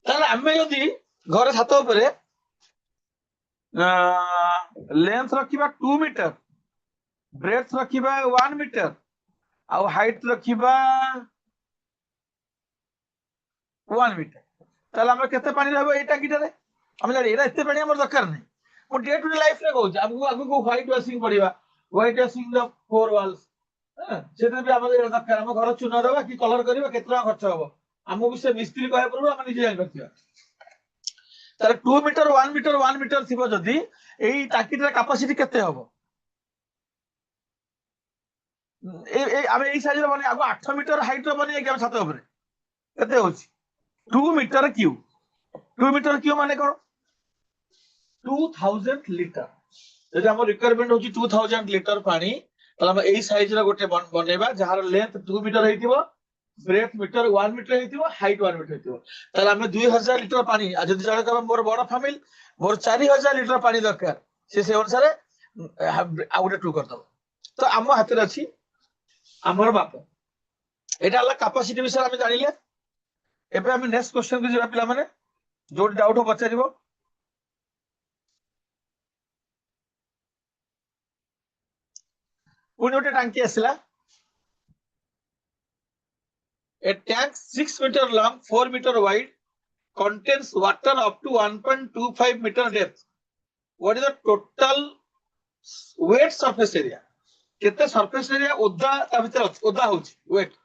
ତାହେଲେ ଆମେ ଯଦି ଘରେ ଛାତ ଉପରେ ଲେନ୍ଥ ରଖିବା 2 ମିଟର, ବ୍ରେଥ ରଖିବା 1 ମିଟର, ଆଉ ହାଇଟ ରଖିବା 1 ମିଟର, ତାହେଲେ ଆମର କେତେ ପାଣି ରହିବ ଏଇ ଟାଙ୍କିଟାରେ? ଆମେ ଜାଣି ଏଇଟା ଏତେ ପାଣି ଆମର ଦରକାର ନାହିଁ। ମୁଁ ଡେ ଟୁ ଡେ ଲାଇଫରେ କହୁଛି, ଆଗକୁ ଆଗକୁ ହ୍ୱାଇଟ୍ ୱାସିଂ ପଡିବା, ହ୍ୱାଇଟ୍ ୱାସିଂ ଦ 4 ୱାଲ୍ସ, ସେଥିରେ ବି ଆମର ଦରକାର। ଆମ ଘର ଚୂନ ଦେବା କି କଲର କରିବା, କେତେ ଟଙ୍କା ଖର୍ଚ୍ଚ ହବ, ଆମକୁ ସେ ମିସ୍ତ୍ରୀ କହିବା ପୂର୍ବରୁ ଆମେ ନିଜେ ଜାଣିପାରୁଥିବା। ତାହେଲେ 2 ମିଟର 1 ମିଟର 1 ମିଟର ଥିବ ଯଦି, ଏଇ ଟାଙ୍କିଟାର କାପାସିଟି କେତେ ହବ? ଆମେ ଏଇ ସାଇଜରେ ବନେଇ, ଆଗ 8 ମିଟର ହାଇଟ ର ବନେଇକି ଆମେ ଛାତ ଉପରେ କେତେ ହଉଛି? 2 ମିଟର କ୍ୟୁ। 2 ମିଟର କ୍ୟୁ ମାନେ କଣ? 2000 ଲିଟର। ଯଦି ଆମର ରିକ୍ୱାରମେଣ୍ଟ ହଉଛି 2000 ଲିଟର ପାଣି, তাহলে ଆମେ ଏଇ ସାଇଜ ର ଗୋଟେ ବନେଇବା ଯାହାର ଲେନ୍ଥ 2 ମିଟର ହେଇଥିବ, ବ୍ରେଥ ମିଟର 1 ମିଟର ହେଇଥିବ, ହାଇଟ୍ 1 ମିଟର ହେଇଥିବ। ତାହେଲେ ଆମେ 2000 ଲିଟର ପାଣି, ଆଉ ଯଦି ଜଣେ କହିବ ମୋର ବଡ ଫ୍ୟାମିଲି ମୋର 4000 ଲିଟର ପାଣି ଦରକାର, ସେ ଅନୁସାରେ ଆଉ ଗୋଟେ ଟୁ କରିଦବ। ତ ଆମ ହାତରେ ଅଛି ଆମର ମାପ। ଏଇଟା ହେଲା କାପାସିଟି ବିଷୟରେ ଆମେ ଜାଣିଲେ। ଏବେ ଆମେ ନେକ୍ସଟ କ୍ୱେଶ୍ଚନ କୁ ଯିବା ପିଲାମାନେ, ଯୋଉଠି ଡାଉଟ ପଚାରିବ। ପୁଣି ଗୋଟେ ଟାଙ୍କି ଆସିଲା। A tank 6 meter long, 4 meter wide, contains water up to 1.25 meter depth. What is the total weight surface area? केते surface area ओदा ता भीतर ओदा होची weight?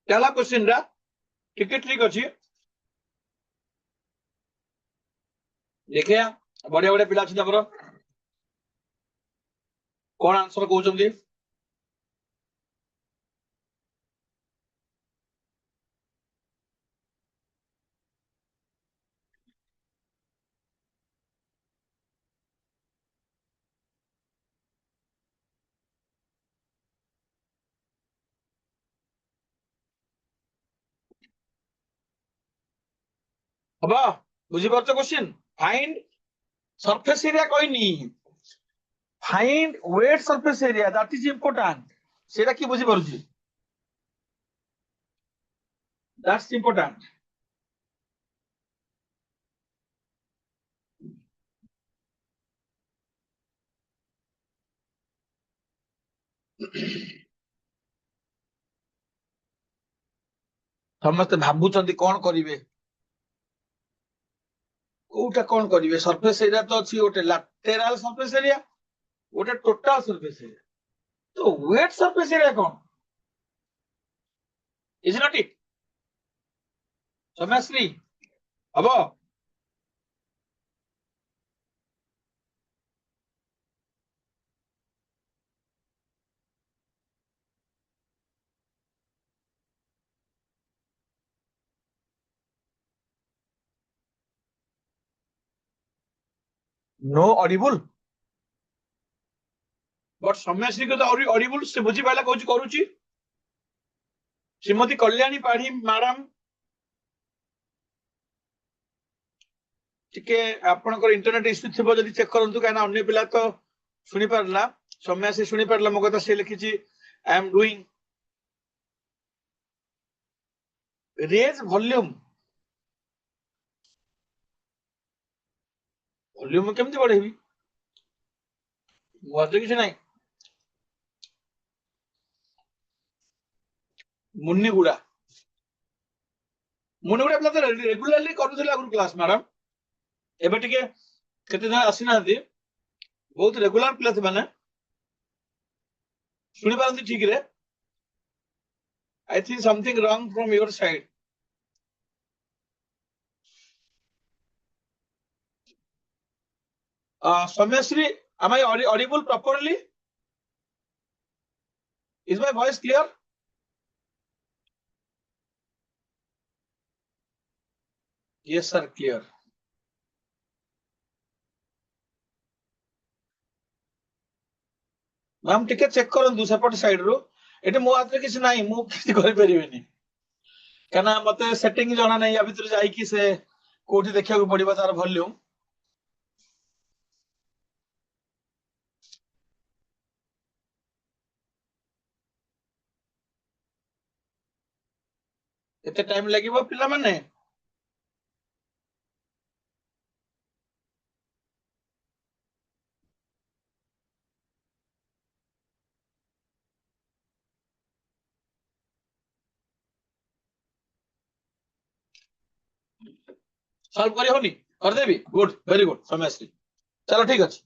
पहला क्वेश्चन रा टिकट ट्रिक अछि। देखिया बढ़िया बढ़िया पिला अछि हमरो कोन आंसर कहउछंदी। हबा बुझी परछ क्वेश्चन? फाइंड सरफेस एरिया कहनी, find wait surface area, that is important. सेटा की बुझी परछि? That's important. समस्त भाबुचंदी कोन करिवे, कोउटा कोन करिवे? सरफेस एरिया तो अछि ओटे लैटेरल सरफेस एरिया, ओटे टोटल सरफेस एरिया। तो वेट सरफेस एरिया कोन? Is not it? समश्री हबो? नो ऑडिबल, बट समश्री को तो ऑडिबल से बुझी पाइला कहूची करूची। श्रीमती कल्याणी पाढ़ी मैडम टिके आपनकर इंटरनेट इश्यू थिबो जदि चेक करंतु, काना अन्य पिला तो सुनी पारला, समयासी सुनी पारला मो कथा, से लिखिची I am doing rage volume. Volume केमति बढ़ेबी? मुझे किसी नहीं। मुन्नीगुड़ा मुन्नीगुड़ा पिला तो रेगुलरली करूथिले आगु क्लास मैडम। एबे टिके केते जण आसी नाहंती, बहुत रेगुलर पिला थे माने सुनी पारंती ठीक रे। I think something wrong from your side. Somyasri, am I audible properly? Is my voice clear? Yes sir, clear. Ma'am टिके चेक करंतु सेपट साइड रो, एटे मो हाथ रे किछ नाही, मु किछ करि परिबेनी, काना मते सेटिंग जणा नाही। आ भितर जाई कि से कोठी देखिया को पड़िबा तार वॉल्यूम। एते टाइम लागिबो पिला माने? सॉल्व करी होनी कर देबी गुड वेरी गुड समयश्री चलो ठीक अछि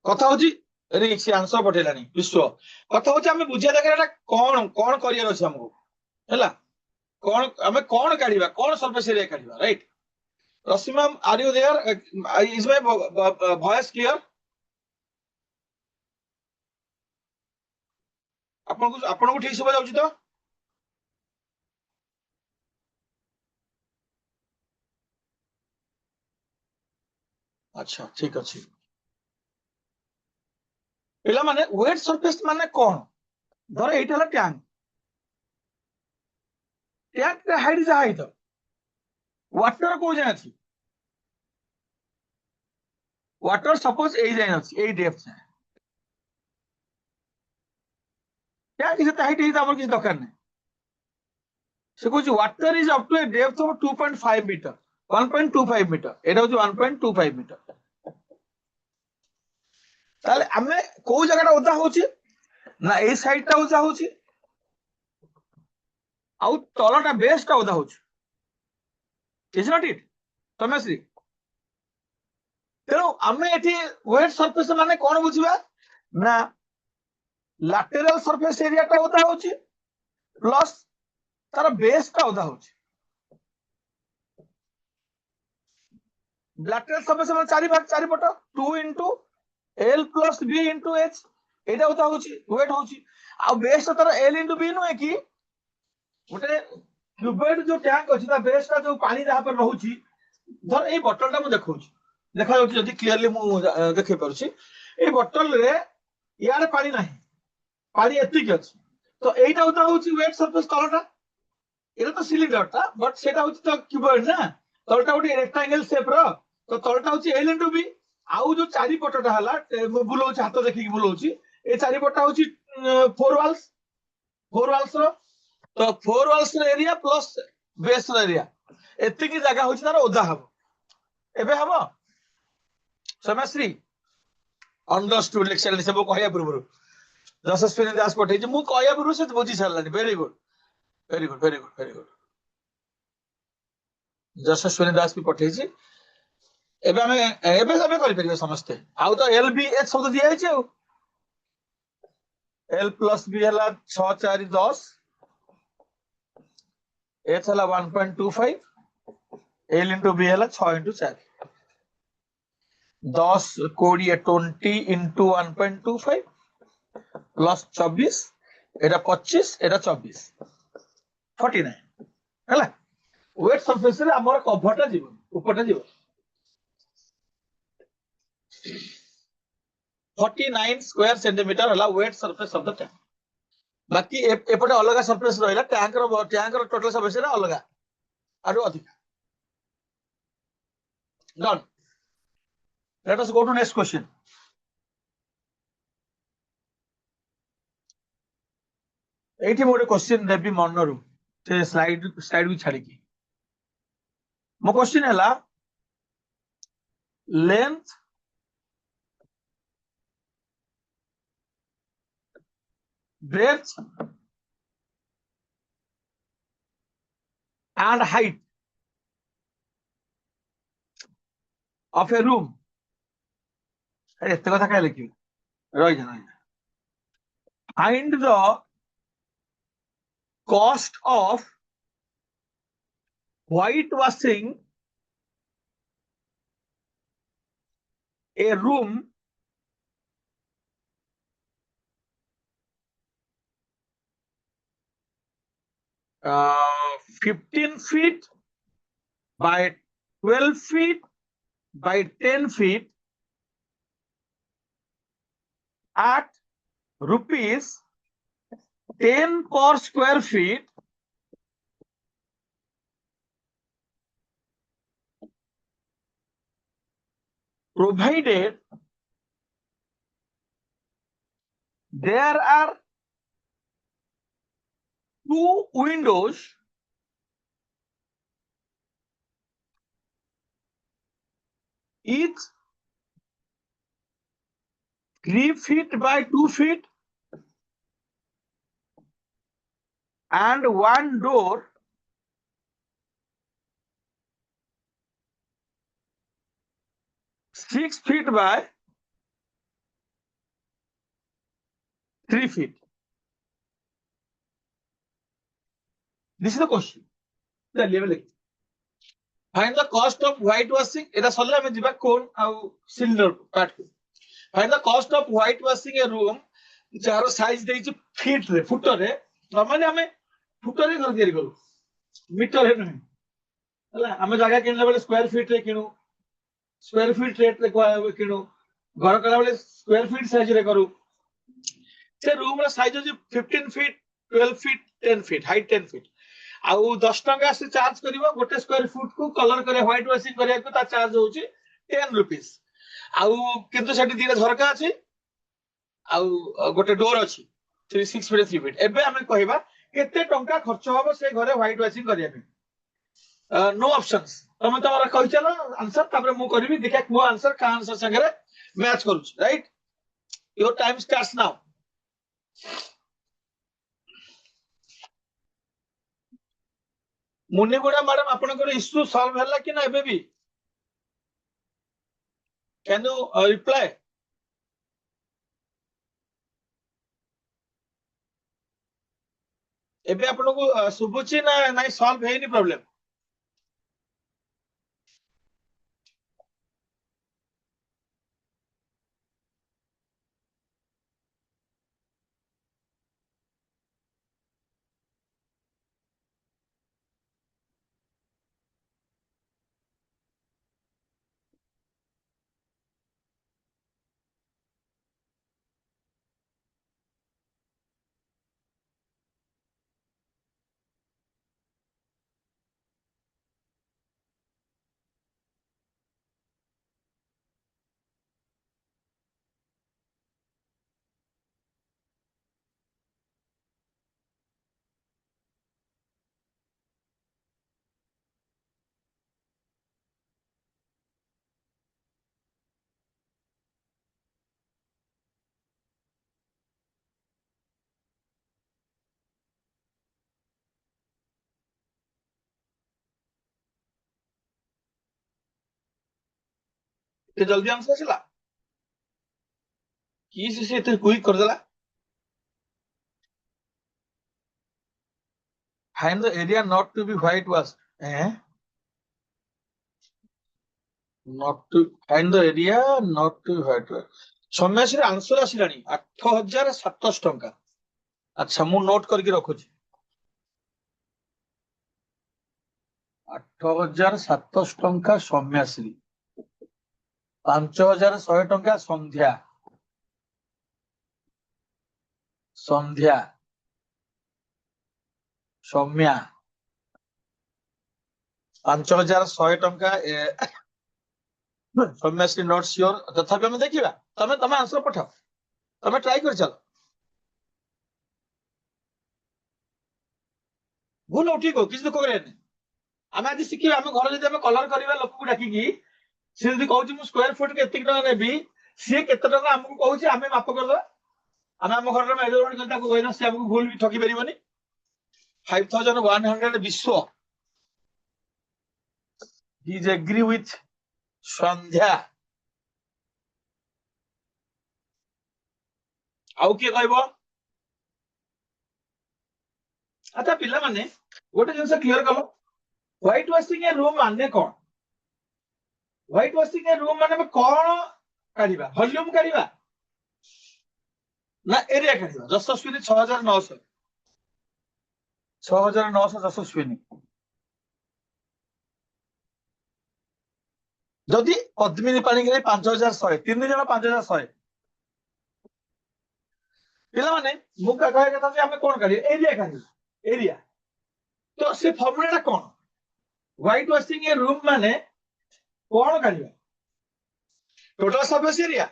कथा होची अरे से आंसर पठेलानी विश्व कथा होची हमें बुझिया दरकार कोन कोन करियर अछि हमको हैला कोन हमें कोन काढिबा कोन सरफेस एरिया काढिबा right Rashmi ma'am are you there is my voice clear आपन को ठीक सुबा जाउची तो अच्छा ठीक अछि पिला माने वेट सरफेस माने कोन धर एटा हला टैंक टैंक का हाइट जा हाइट वाटर को जाय अछि वाटर सपोज ए जाय अछि ए डेप्थ है टैंक से हाइट ही हमर किछ दरकार नै से कुछ water is up to a depth of 2.5 metre 1.25 metre एटा होची 1.25 मीटर ताले हमें को जगहटा ओदा होची ना ए साइडटा ओदा होची आउ तलटा बेसटा ओदा होची इज नॉट इट तमेश्री तेणु आमे एठी वेट सरफेस माने कोन बुझिबा ना lateral surface area टा ओदा होची प्लस तार बेसटा ओदा होची lateral surface माने चारि भाग चारि पट 2 into L plus B into H एटा होता होची वेट होची आ बेस तार L into B नो है कि गोटे क्यूबेड जो टैंक अछि ता बेस का जो पानी जहा पर रहउची धर ए बोतल टा मु देखौची देखा जाउची जदी क्लियरली मु देखै परछि ए बोतल रे यार पानी नाही पानी एतिक अछि तो एटा होता होची वेट सरफेस तलटा एटा तो सिलिंडर टा बट सेटा होची तो क्यूबेड ना तलटा गोटे रेक्टेंगल शेप रो तो तलटा होची L into B आउ जो चारि पटटा हला बुलोची हाथ देखि बुलोची ए चारि पटटा होची फोर वाल्स रो तो four walls area plus base area एति की जगह होची तार ओदा हबो एबे हबो समश्री अंडरस्टूड लेक्चर से मु कहया पूर्व जसस्विनी दास पठे जे मु कहया पूर्व से बुझी सरलानी very good very good very good very good Jasaswini Das भी पठे छी एबे हमें करि परिबे समस्ते आउ तो एल बी एच शब्द दिया है एल प्लस बी हला 6 4 10 एच हला 1.25 एल इंटू बी हला 6 इंटू 4 10 20 20 इंटू 1.25 प्लस 24 एटा 25 एटा 24 49 हला वेट सरफेस रे हमर कभरटा जीवन ऊपरटा जीवन 49 स्क्वायर सेंटीमीटर हला wet surface of the tank बाकी एपटे अलग सरफेस रहिला टैंक रो टोटल सरफेस रे अलग आरो अधिक done let us go to next question एठी मोटे क्वेश्चन देबी मनरू से स्लाइड भी छाड़ी की मो क्वेश्चन हला length breadth and height of a room अरे एते कथा काय लिखियो रहि जा find the cost of whitewashing a room uh, 15 feet by 12 feet by 10 feet at rupees 10 per square feet provided there are 2 windows each 3 feet by 2 feet and one door 6 feet by 3 feet. This is the question. The level. Find the cost of whitewashing. এটা সরলে আমি ଯିବା কোন ଆଉ cylinder part କୁ. Find the cost of whitewashing a room যাହାର size ଦେଇଛି feet ରେ ଫୁଟରେ. ନର୍ମାଲି ଆମେ ଫୁଟରେ ଘର ତିଆରି କରୁ, ମିଟରରେ ନୁହେଁ ହେଲା. ଆମେ ଜାଗା କିଣିଲା ବେଳେ ସ୍କୋୟାର ଫିଟ ରେ କିଣୁ, ସ୍କୋୟାର ଫିଟ ରେଟ ରେ କିଣୁ. ଘର କଲା ବେଳେ ସ୍କୋୟାର ଫିଟ ସାଇଜ ରେ କରୁ. ସେ ରୁମ ର ସାଇଜ ଅଛି 15 fit, 12 fit, 10 fit, height 10 fit. ଆଉ 10 ଟଙ୍କା ଆସି ଚାର୍ଜ କରିବ ଗୋଟେ ସ୍କୋୟାର ଫୁଟ କୁ କଲର କରିବା, ହ୍ୱାଇଟ ୱାସିଂ କରିବାକୁ ତା ଚାର୍ଜ ହଉଛି 10 rupees. ଆଉ କିନ୍ତୁ ସେଠି ଦିଟା ଝରକା ଅଛି ଆଉ ଗୋଟେ ଡୋର ଅଛି 6 feet 3 feet. ଏବେ ଆମେ କହିବା କେତେ ଟଙ୍କା ଖର୍ଚ୍ଚ ହବ ସେ ଘରେ ହ୍ୱାଇଟ ୱାସିଂ କରିବା ପାଇଁ. No options. ତମେ ତମର କହିଚାଲ ଆନ୍ସର, ତାପରେ ମୁଁ କରିବି. ଦେଖିଆ କୁହ ଆନ୍ସର କା ଆନ୍ସର ସାଙ୍ଗରେ ମ୍ୟାଚ୍ କରୁଛି. Right, your time starts now. Muniguda madam आपनकर इश्यू सॉल्व हैला कि ना एबे भी? Can you reply? एबे आपनको सुबुची ना नाही सॉल्व हेनी प्रॉब्लम? ते जल्दी आंसर आसिला की से एते क्विक कर देला. Find the area not to be whitewash. Not to find the area not to whitewash. Samayashree answer आसिलानी 8700 टंका. अच्छा मु नोट करके रखुची. 8700 टंका सौम्याश्री, 5100 टंका संध्या, संध्या सौम्या, 5100 टंका सौम्याश्री नॉट श्योर. तथापि हम देखिबा. तमे तमे आंसर पठाओ, तमे ट्राई कर चलो. भूल हो ठीक हो किसी दुख करे आम आज शिखा. आम घर जब कलर करवा लोक को डाकिकी सी जब कहूँ मुझे स्क्वायर फुट के टका नेबी, सी केते टका आमको कहूँ आम माप करदे. आम आम घर मेजरमेंट कर कहना सी आमको भूल भी ठकी पारिबनी. 5100 विश्व. ही इज एग्री विथ संध्या. आउ किए कहबो? अच्छा पिला माने गोटे जिनस क्लियर कलो. व्हाइट वाशिंग ए रूम माने कौन? व्हाइट वाशिंग ए रूम माने कौन काढिबा? वॉल्यूम काढिबा ना एरिया काढिबा? यशस्विनी 6900, 6900 यशस्विनी. जदि पद्मिनी पाणिग्राही 5100, 3 जन 5100 पिला माने मु कहया कथा जे हमें कोन काढी एरिया काढी एरिया. तो से फॉर्मूला कौन? व्हाइट वाशिंग ए रूम माने कौन काढिबा? टोटल सरफेस एरिया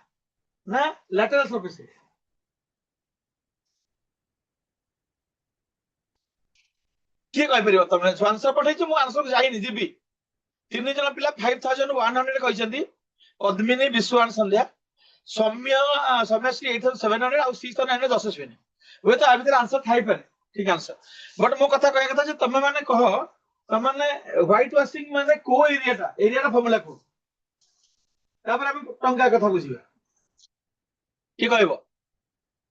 ना लैटरल सरफेस एरिया? किए कहि परिबो? तमे आंसर पठाइछ मु आंसर जाइनी जीबी. 3 जन पिला 5100 कहइछंती. पद्मिनी, विश्वान, संध्या, सौम्य सौम्यश्री 8700 और 6900 यशस्विनी. वे तो आ भीतर आंसर थाई पारे. ठीक आंसर. बट मो कथा कहया कथा जे तमे माने कहो तमे माने व्हाइट वाशिंग माने को एरिया टा फॉर्मूला को तापर हम टंका कथा बुझिबा की कहबो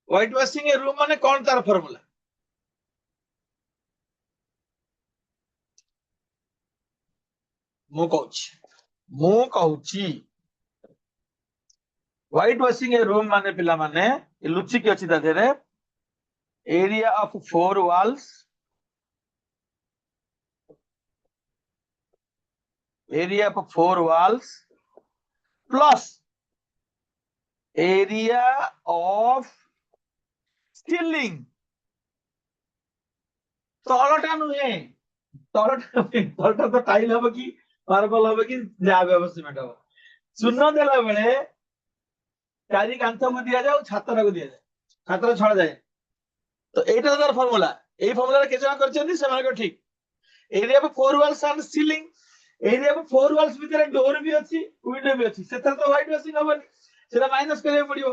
व्हाइट वाशिंग ए रूम माने कोन तार फार्मूला मु कहूची व्हाइट वाशिंग ए रूम माने पिला माने लुचि के अछि ता देरे area of four walls plus area of ceiling तलटा नुहे तलटा तो टाइल हबो कि मार्बल हबो कि जाबे हबो सीमेंट हबो चून देला बेले चारि कांथ को दिया जाए छातर को दिया जाए छातर छड़ जाए तो एटा तार फार्मूला ए फार्मूला के जना करछन्ती से माने ठीक एरिया पे four walls and ceiling area पे फोर वॉल्स भीतर डोर भी अछि विंडो भी अछि सेतर तो व्हाइट वाशिंग हबनी सेटा माइनस करे पड़ियो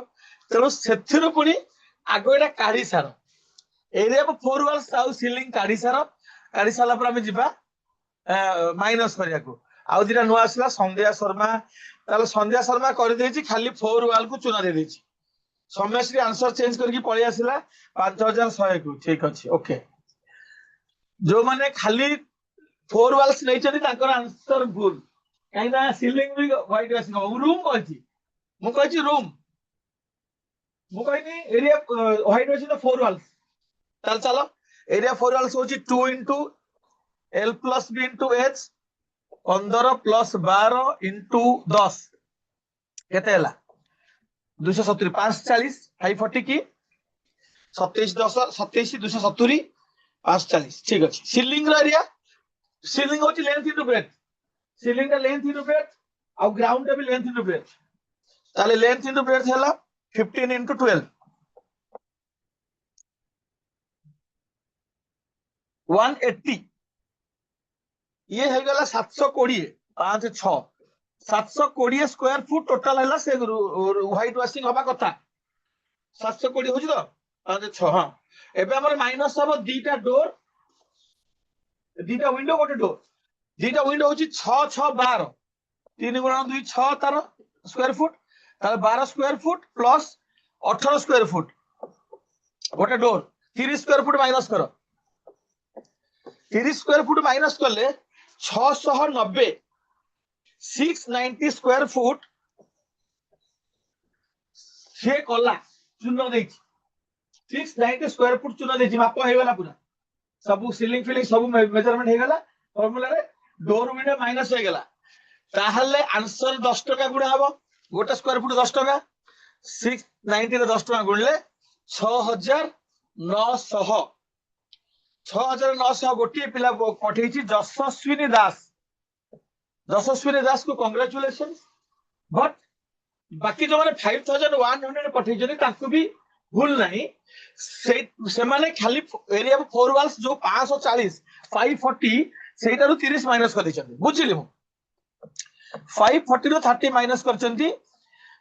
तेणु सेथिरो पुनी आगो एटा काढी सार एरिया पे फोर वॉल्स आउ सीलिंग काढी साला पर हम जिबा माइनस करिया को आउ दिटा नुआ आसला संध्या शर्मा ताले संध्या शर्मा कर देछि खाली फोर वॉल को चुना दे देछि समयश्री आंसर चेंज करके पळि आसिला 5100 को ठीक अछि ओके जो माने खाली फोर वॉल्स नहीं चली ताकर आंसर भूल कहीं ना सीलिंग भी व्हाइट वाशिंग रूम कहछि मु कहछि रूम मु कहनी area white washing four walls चल चलो एरिया फोर वॉल्स होछि 2 into L plus B into H 15 plus 12 into 10 केते हला 270 540 540 की 27 10 27 270 540 ठीक अछि सीलिंग रो एरिया सीलिंग होछि लेंथ इनटू ब्रेथ सीलिंग का लेंथ इनटू ब्रेथ और ग्राउंड का भी लेंथ इनटू ब्रेथ ताले लेंथ इनटू ब्रेथ हला 15 into 12 180 ये है गला 720 5 6 720 स्क्वायर फुट टोटल हला से व्हाइट वाशिंग हबा कथा 720 होछि तो 5 6 हां एबे हमर माइनस हबो दीटा डोर दीटा विंडो गोटे डोर दीटा विंडो होछि 6 6 12 3 गुणा 2 6 तार स्क्वायर फुट तार 12 square foot plus 18 square foot गोटे डोर 30 स्क्वायर फुट माइनस करो 30 स्क्वायर फुट माइनस करले 690 690 स्क्वायर फुट से कला चून दे 690 स्क्वायर फुट चून दे माप हे गला पूरा सब सीलिंग फिलिंग सब मेजरमेंट हे गला फार्मूला रे डोर विंडो माइनस हे गला ताहले आंसर 10 टका गुणा हबो गोटे स्क्वायर फुट 10 टका 690 रे 10 टका गुणले 6900 6900 गोटे पिला पठेछि यशस्विनी दास को कांग्रेचुलेशन बट बाकी जो माने 5100 पठेछनि ताकू भी भूल नहीं से माने खाली एरिया फोर वॉल्स जो 540 540 सेटा रु 30 माइनस कर दिछन बुझिले मु 540 रो 30 माइनस करचंती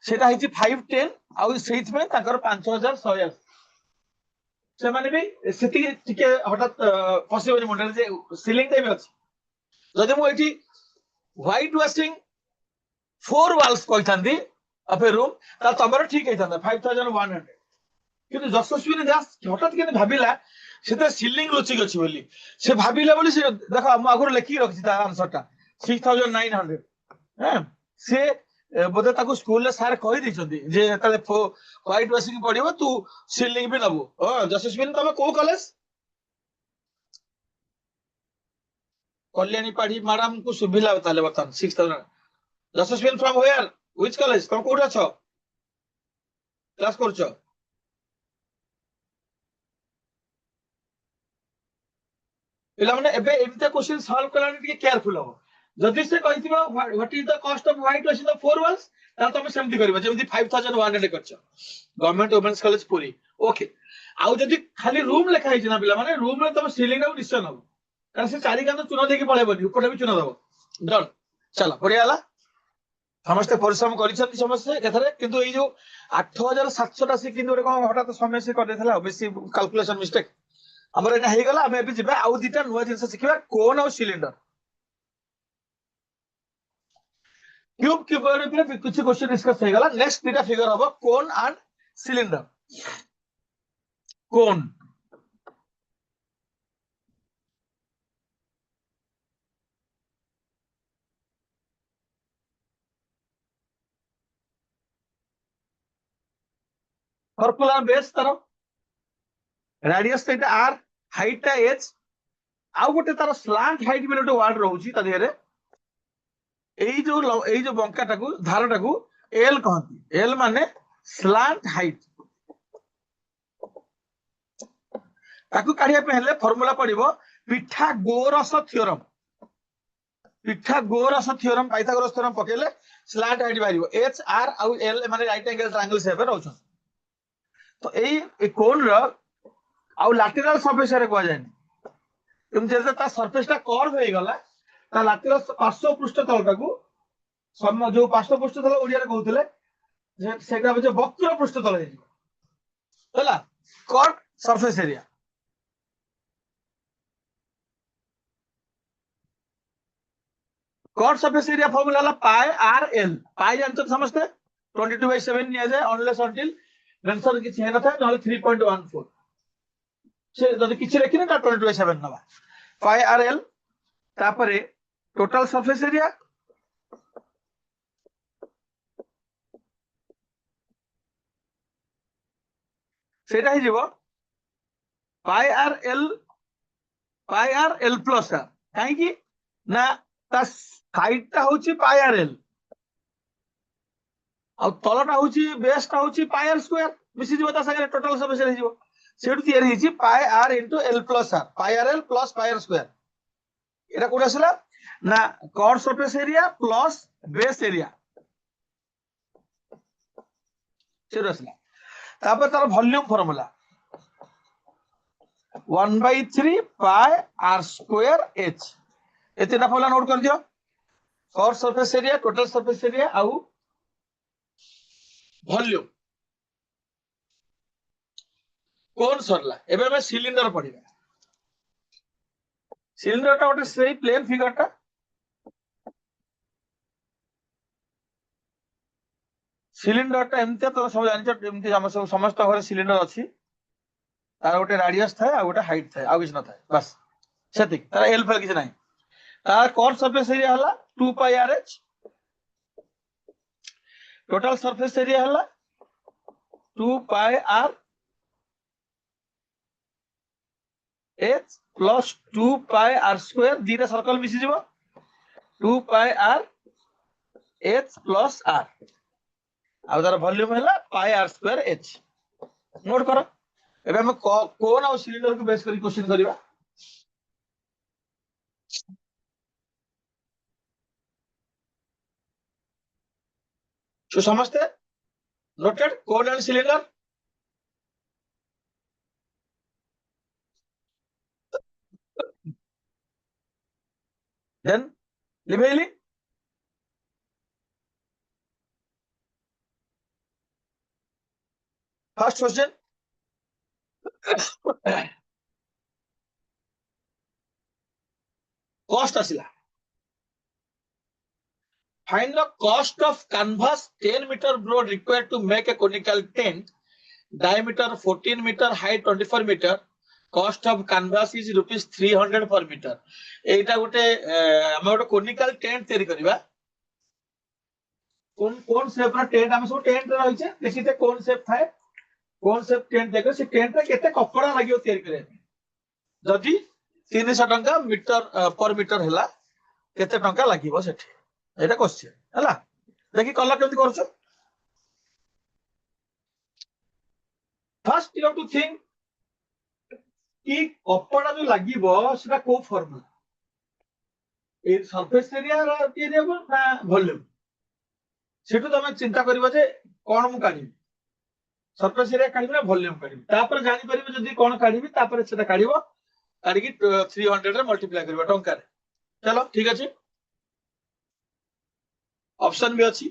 सेटा हिची 510 आ सेइत में ताकर 5100 से माने भी सेति टिके हठात पॉसिबल मॉडल जे सीलिंग टाइम अछि जदि मु एठी व्हाइट वाशिंग फोर वॉल्स कहथांती अफे रूम ता तमरो ठीक हेथांता 5100 किंतु यशस्विनी दास हठात के भाबिला से सीलिंग लुचिक अछि बोली से भाबिला बोली से देखो हम आगुर लेखि रखछि ता आंसर ता 6900 हां से बोधे ताको स्कूल ले सर कहि दिछथि जे तले व्हाइट वाशिंग पडिबो तू सीलिंग भी नबो यशस्विनी तमे को कॉलेज कल्याणी पाड़ी मैडम को सुभिला ताले बतन 6000 यशस्विनी फ्रॉम वेयर व्हिच कॉलेज तुम कोठा छ क्लास करछ पिला माने एबे एमिता क्वेश्चन सॉल्व कला टिके केयरफुल हो जदि से कहिथिबो what is the cost of whitewashing the four walls ता तमे सेमति करबा जेमति 5100 करछ government women's college Puri okay आउ जदि खाली रूम लेखा हिछ ना पिला माने रूम रे तमे सीलिंग ना निश्चय नबो कारण से चारि कांत चुना देके पळेबनी ऊपर भी चुना दबो डन चलो बढ़िया हला समस्त परिश्रम करिसथि समस्त केथरे किंतु ए जो 8700 टा से किंतु रे हठात समय से कर देथला बेसी कैलकुलेशन मिस्टेक हमर एटा हे गला हमें भी जिबा आउ दिटा नुवा जिंस सिखिबा कोन और सिलिंडर क्यूब क्यूबॉइड पे कुछ क्वेश्चन डिस्कस हो गला नेक्स्ट दुटा फिगर हबो कोन and cylinder cone circular base तार रेडियस ता आर हाइट ता एच आउ गोटे तार स्लांट हाइट बोले गोटे वर्ड रहउची ता देहरे এই যে বঙ্কাটাকু ধারটাকু এল কহନ୍ତି এল মানে স্লান্ট হাইট তাকু কাঢ়িয়া पे हेले फॉर्मूला पड़िबो पिथागोरस थ्योरम पाइथागोरस थ्योरम पकेले स्लांट हाइट बारिबो एच आर आउ एल माने राइट एंगल ट्रायंगल शेप रहउछ तो एई कोन रो आउ लैटरल सरफेस रे को जाय तुम जे ता सरफेस ता कर्व हो गला ता लैटरल पार्श्व पृष्ठ तलटाकू सम जो पार्श्व पृष्ठ तल ओडिया रे कहउतले जे सेटा होचे वक्र पृष्ठ तल हेजिबो होला curve surface area curve surface area formula ला पाई आर एल पाई जानते समझते 22/7 निया जाए अनलेस अंटिल मेंशन किछि हे नथा नले 3.14 से जदि किछि रखिने ता 22/7 नबा पाई आर एल तापरे टोटल सरफेस एरिया सेटा हे जीवो पाई आर एल प्लस आर काहे की ना ता हाइट ता होची पाई आर एल आ तलटा होची बेस ता होची पाई आर स्क्वायर मिसी जीवो ता संगे टोटल सरफेस एरिया जीवो सेटु तयारी हिची pi R into L plus R pi R L plus pi R square एटा कोड आसला ना curve surface area plus base area सेटु आसला तापर तार volume formula 1/3 pi R square H एतेना फार्मूला नोट कर दियो curve surface area total surface area आउ वॉल्यूम कोन सरला एबे हम सिलिंडर पढिबा सिलिंडर टा गोटे सेही प्लेन फिगर टा सिलिंडर टा एमते तो सब जानि एमते हम सब समस्त घरे सिलिंडर अछि तार गोटे रेडियस थाए आ गोटे हाइट थाए आ किछ न थाए बस सेतिक तार एल पर किछ नाही तार कर्व सरफेस एरिया हला 2 pi R H total surface area हला 2 pi R H plus 2 pi R square दीटा सर्कल मिसी जीवो 2 pi R H plus R आ तार वॉल्यूम हला pi R square H note करो एबे हम कोन आ सिलिंडर को बेस करी क्वेश्चन करिवा सो समझते noted cone and cylinder then लिवेली फर्स्ट क्वेश्चन कॉस्ट आसिला find the cost of canvas 10 meter broad required to make a conical tent diameter 14 meter height 24 meter cost of canvas is rupees 300 per meter एटा गोटे हम गोटे conical tent तयारी करबा cone shape रा tent हम सब tent रहि छै देखिते कोन शेप थाए कोन शेप टेंट देखो से टेंट रे केते कपड़ा लागियो तयारी करे जदि 300 टंका मीटर पर मीटर हला केते टंका लागिबो सेठी एटा क्वेश्चन हला देखि कलर केमति करछो first you have to think कि कपड़ा जो लागिबो सेटा को फॉर्मूला ए सरफेस एरिया रा एरिया को ना वॉल्यूम सेटु तमे चिंता करबो जे कोन मु काढी सरफेस एरिया काढी ना वॉल्यूम काढी तापर जानि परिबो जदी कोन काढीबी तापर सेटा काढीबो काढी कि 300 रे मल्टीप्लाई करबो टंका रे चलो ठीक अछि ऑप्शन भी अछि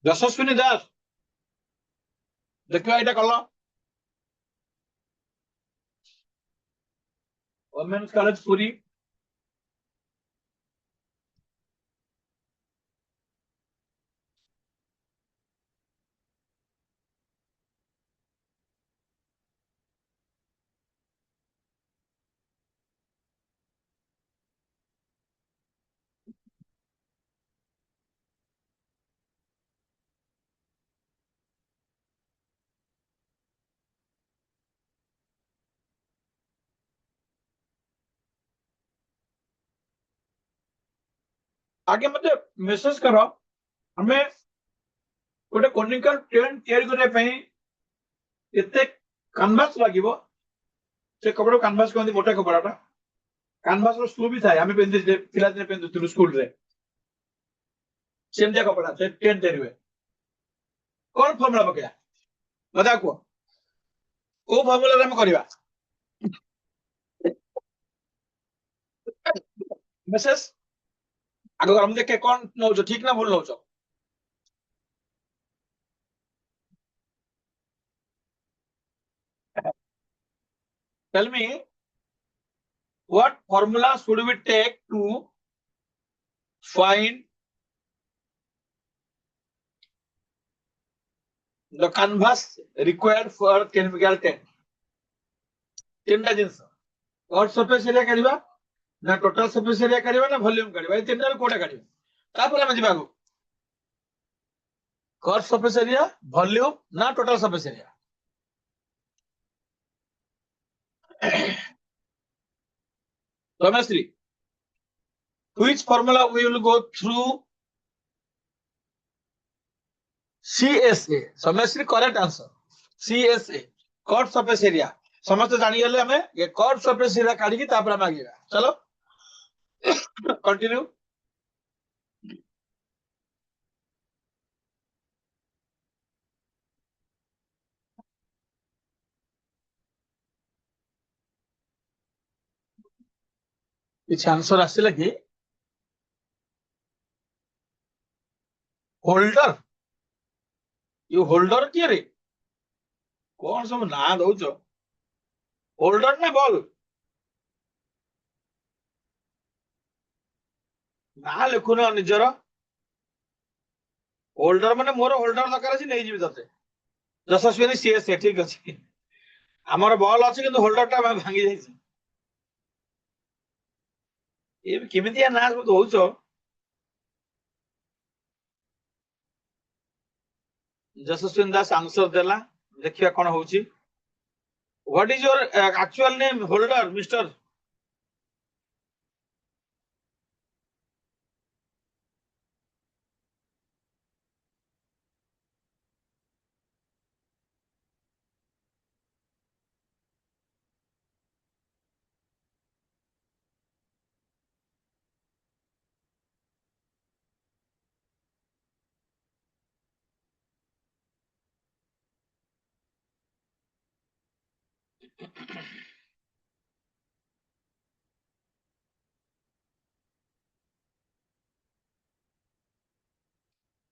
ଯଶସ୍ୱିନୀ ଦାସ ଦେଖିବା ଏଇଟା କଲ ଓମେନ୍ସ କଲେଜ ପୁରୀ आगे मते मेसेज करो हमें गोटे कोनिकल टेंट तैयारी करने ପାଇଁ एते कैनवास लागिवो से कपड़ा कैनवास कहंदी मोटा कपड़ाटा कैनवास रो शू भी थाए हमें पेंदी पिला दिन पेंदुतिलु स्कूल रे सेमतिया कपड़ा से टेंट तैयारी हुए कौन फॉर्मूला पकया मजा को फॉर्मूला रे हम करबा मेसेज आगे हम देखे कौन नौचो ठीक ना भूल नौचो tell me what formula should we take to find the canvas required for chemical tent तीनटा जिंस और सरफेस एरिया करबा ना टोटल सरफेस एरिया करबा ना वॉल्यूम करबा ए तीनटा रे कोटा करबा तापर हम जिबागो कर सरफेस एरिया वॉल्यूम ना total surface area Rameshri, which formula we will go through CSA Rameshri correct answer CSA curve surface area समस्त जानी गले हमें ये कर्व सरफेस एरिया काढी की तापर हम आगे चलो कंटिन्यू କିଛି आंसर ଆସିଲା କି होल्डर यू होल्डर किए रे कौन सब ना दौच होल्डर ना बॉल ना लिखुन निजर होल्डर माने मोर होल्डर दरकार अछि नै जीवि तते यशस्विनी सीएस ठीक अछि हमर बॉल अछि किंतु होल्डर टा भांगी जाइछि ए केमितिया ना दौच यशस्विनी दास आंसर देला देखिया कोन होउची what is your actual name holder mister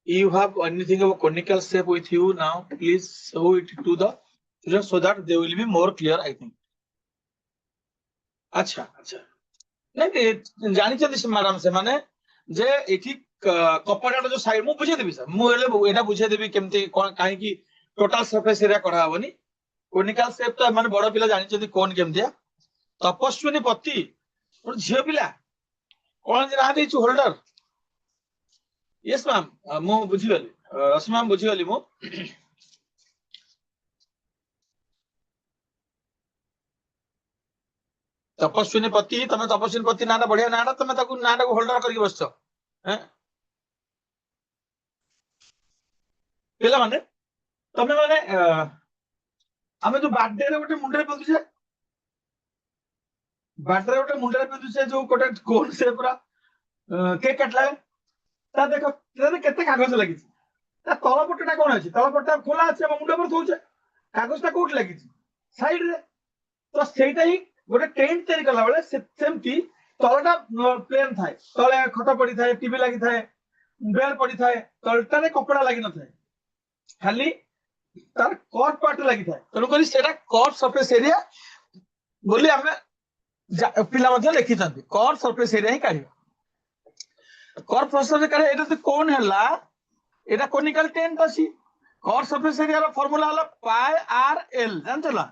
you have anything of a conical shape with you now please show it to the students so that they will be more clear I think अच्छा अच्छा नहीं जानी से madam से माने जे एठी कपड़ा जो साइड मु बुझे देबी सर मु एटा बुझे देबी केमती कोन काहे की टोटल सरफेस एरिया कढा हबनी कोनिकल शेप तो माने बड़ पिला जानि छथि कोन केमतिया तपस्विनी पति और झियो पिला कोन जे ना देछु होल्डर यस मैम मु बुझी गली रश्मि मैम बुझी गली मु तपस्विनी पति तमे तपस्विनी पति नाटा बढ़िया नाटा तमे ताकू नाटा को होल्डर करके बसछ हैं पिला माने तमे माने हमें जो बर्थडे रे गोटे मुंडरे पिंदु छे बर्थडे गोटे मुंडरे पिंदु छे जो गोटे कोन से पूरा केक काटला ता देखो ते केते कागज लागि छी ता तळ पटटा कोन अछि तळ पटटा खोला अछि हम मुंडे पर थौचे कागजटा कोट लागि छी साइड रे तो सेटा ही गोटे टेंट तैयारी कला बेले सेमती तळटा प्लेन थाए तळे खट पड़ी थाए टीवी लागि थाए बेल पड़ी थाए तलटारे कपड़ा लगी न थाए खाली तार कट पार्ट लगी थाए तेणु करी सेटा कट सरफेस एरिया बोली आमे पिला मध्ये लिखिथांती कट सरफेस एरिया ही काढिबा कट प्रोसेस रे काढे एटा तो कोन हला एटा कोनिकल टेंट अछि कट सरफेस एरिया रो फार्मूला हला पाई आर एल जानतला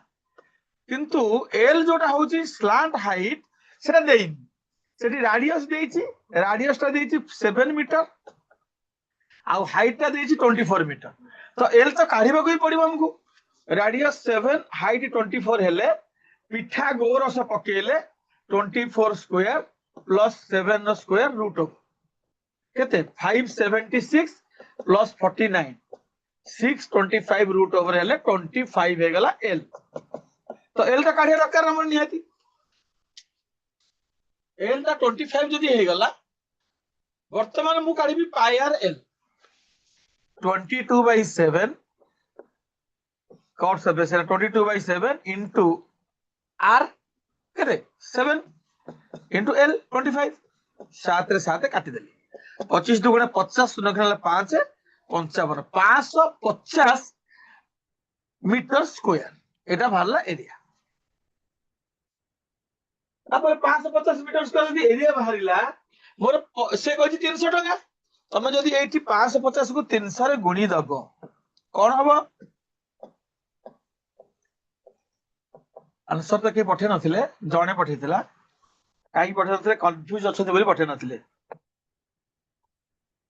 किंतु एल जोटा होची स्लांट हाइट सेटा देइन सेठी रेडियस देइची रेडियस ता देइची 7 मीटर आउ हाइट ता देइची 24 मीटर तो एल तो काढिबा को ही पड़िबो हमकु रेडियस 7 हाइट 24 हेले पिथागोरस पकेले 24 square plus 7 no square root of केते 576 प्लस 49 625 रूट ओवर हेले 25 हे गला एल तो एल का काढिया दरकार हमर निहाती एल ता 25 जदी हे गला वर्तमान मु काढिबी पाई R L 22/7 cot surface area 22/7 into r केते 7 into l 25 7 रे 7 काटी देली 25 दुगुणे 50 शून्य खेला 5 55 550 मीटर स्क्वायर एटा भारला एरिया अब 550 मीटर स्क्वायर जदी एरिया बाहरिला मोर से कहछि 300 टका तमे जदी एठी 550 को 300 रे गुणी दबो कोन हबो आंसर तो के पठे नथिले जणे पठेतिला काई पठे नथिले कंफ्यूज अछथि बोली पठे नथिले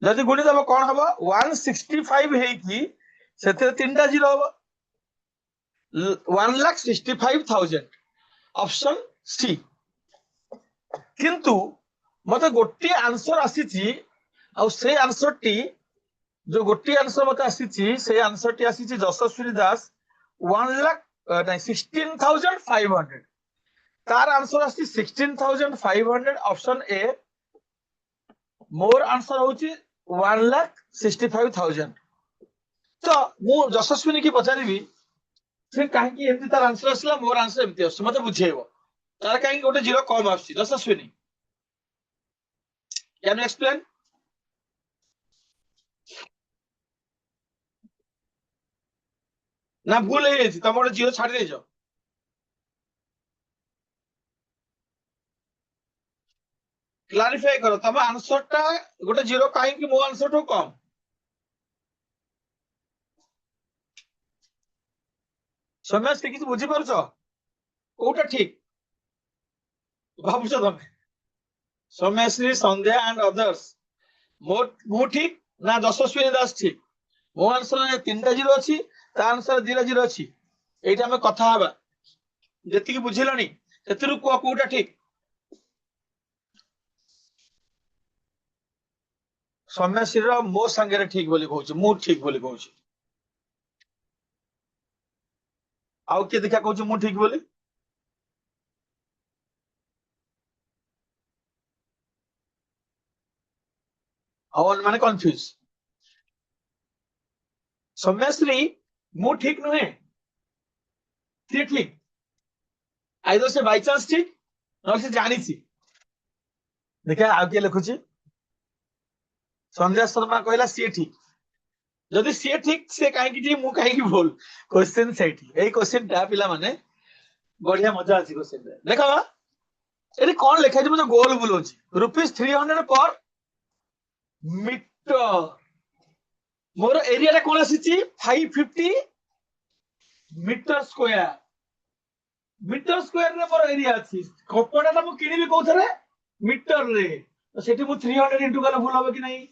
जदी गुणी दबो कोन हबो 165 हे की सेते तीनटा जीरो हबो 1,65,000 ऑप्शन सी किंतु मते गोटी आंसर आसीची आ से आंसर टी जो गोटी आंसर मते आसीची से आंसर टी आसीची यशस्वी दास 16,500 तार आंसर आसी 16,500 ऑप्शन ए मोर आंसर होची 1,65,000 तो मु यशस्विनी की पचारिबी से काहे की एमती तार आंसर आसला मोर आंसर एमती आस मते बुझेइबो तार काहे गोटे जीरो कम आसी यशस्विनी कैन यू एक्सप्लेन ना भूल है तुम गोटे जीरो छाड़ी देछ क्लारिफाई करो तुम आंसर टा गोटे जीरो कहीं मो आंसर ठू कम समझ किसी बुझी पारछ कोटा ठीक भावुछ तमे सोमेश्री संध्या एंड अदर्स मो ठीक ना यशस्विनी दास ठीक मो आंसर 3टा जीरो अच्छी ता आंसर 2टा जीरो अच्छी एटा हमें कथा हबा जति की बुझिलनी सेतिरु कोटा ठीक सोमेश्री मो संगे ठीक बोली कहूँ मु ठीक बोली कहूँ आउ किए देखा कहूँ मु ठीक बोली आउ माने कंफ्यूज सोमेश्री मु ठीक नुहे सी ठीक आइदर से बाय चांस ठीक न से जानी सी देखा आउ किए लिखुची संध्या शर्मा कहला सी ठीक जदि सी ठीक से कहीं ठीक मु कहीं भूल क्वेश्चन सेठी एई क्वेश्चन टा पिला माने बढ़िया मजा आसी क्वेश्चन रे देखा एरी कोन लिखा छै मते गोल बुलोची ₹300 पर मीटर मोर एरिया रे कोन आसी 550 मीटर स्क्वायर रे मोर एरिया अछि कपड़ा मु किनिबी कोथरे मीटर रे तो सेठी मु 300 इनटू कला भूल होबे कि नहीं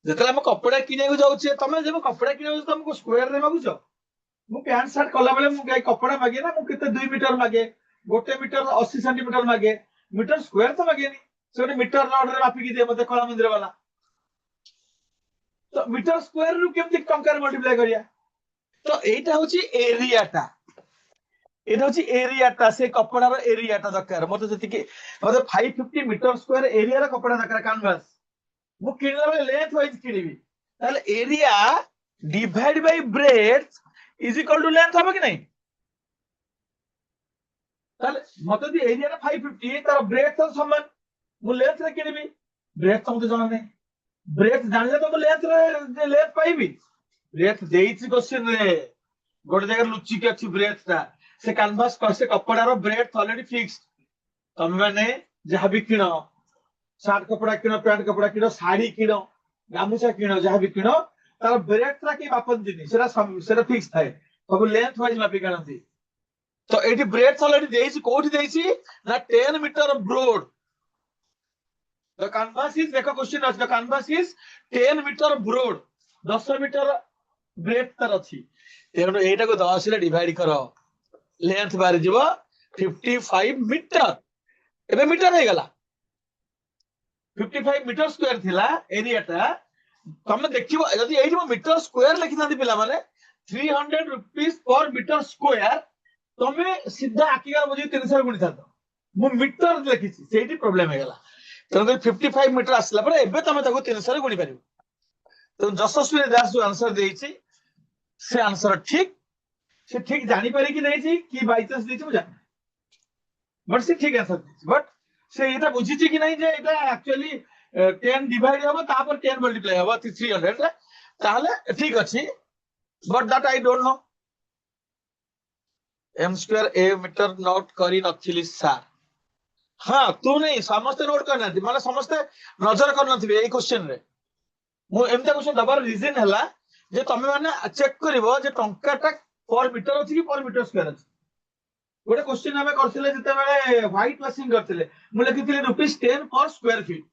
जेतला हम कपड़ा किने जाऊ तमे जब कपड़ा किने तुमको स्क्वायर रे मागुछ मु पैंट शर्ट कला बेले मु गाय कपड़ा मागे ना मु केते 2 मीटर मागे 1 मीटर 80 सेंटीमीटर मागे मीटर स्क्वायर तो मागे नहीं से मीटर नॉट रे मापी की दे मते कला मंदिर वाला तो मीटर स्क्वायर रु केमति टंका मल्टीप्लाई करिया तो एटा होची एरिया टा से कपड़ा रो एरिया टा दरकार मते जति के मते 550 मीटर स्क्वायर एरिया रो कपड़ा दरकार कैनवास मु किनला बेले लेंथ वाइज किनिबी ताले area divide by breadth is equal to length होबो कि नहीं ताले मते दी एरिया रे 550 तार ब्रेड्थ तो समान मु लेंथ रे किनिबी ब्रेड्थ तो मते जाना नहीं ब्रेथ जानले तो लेंथ पाइबी ब्रेथ देइछि क्वेश्चन रे गोटे जगह लुचिक अच्छी ब्रेथ टा से कैनवास से कपड़ार ब्रेथ ऑलरेडी फिक्स तमे माने जहाँ भी किण सार्ट कपड़ा किण पैंट कपड़ा किण शाड़ी किण गामुछा किण जहाँ भी किण तार ब्रेथ टा के मापन्तिनी सेटा फिक्स थाए सब लेंथ वाइज मापी किणती तो एटी ब्रेथ ऑलरेडी देइछि कोठी देइछि ना 10 metre broad the canvas is देखो क्वेश्चन अछि the canvas is 10 metre broad 10 metre breadth तार अछि तेणु एटा को 10 रे डिवाइड करो लेंथ बाहर जीव 55 मीटर एबे मीटर हे गला 55 मीटर स्क्वायर थिला एरिया टा तमे देखिबो यदि एठी मो मीटर स्क्वायर लिखि थांती पिला माने 300 रुपीस पर मीटर स्क्वायर तमे सीधा आकिगार बजे 300 गुणी थांतो मो मीटर लिखिछि सेठी प्रॉब्लम हे गला तेणु 55 मीटर आसला पर एबे तमे ताको 300 गुणी परिबो तो जसस्वी दास जो आंसर देइछि से आंसर ठीक से ठीक जानी पारे कि नहीं कि बाय चांस देछि मु जान बट से ठीक आंसर देछि बट से एटा बुझिछि कि नहीं जे एटा एक्चुअली 10 डिवाइड हबो तापर 10 मल्टीप्लाई हबो 300 रे ताहले ठीक अछि but that I don't know m square a metre note करी नथिली सर हां तू नहीं समस्त नोट करना थी माने समस्त नजर कर नथिबे ए क्वेश्चन रे मु एमता क्वेश्चन दबार रीजन हला जे तमे माने चेक करिवो जे टंकाटा पर मीटर अछि कि पर मीटर स्क्वायर अछि गोटे क्वेश्चन हमें करथिले जते बेले व्हाइट वाशिंग करथिले मु लिखिथिले ₹10 पर स्क्वायर फीट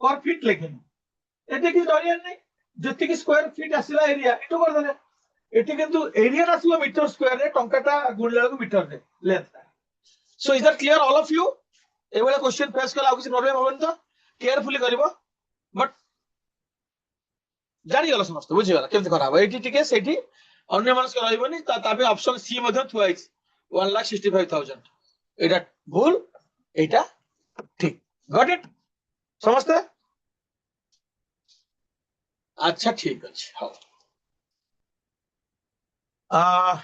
पर फीट लेखिन एते कि डरियन नहीं जति कि स्क्वायर फीट आसीला एरिया इटो कर देले एटी किंतु एरिया आसीबो मीटर स्क्वायर रे टंकाटा गुणला को मीटर रे length so is that clear all of you ए वाला क्वेश्चन फेस कला किसी प्रॉब्लम होबन तो केयरफुली करिवो बट जानी गला समस्त बुझी गला केमते करा एटी टिके सेठी अन्य मानस के रहइबनी ताबे ऑप्शन सी मध्ये थुआइछ 1,65,000 एटा भूल एटा ठीक गॉट इट समझते अच्छा ठीक अछि हां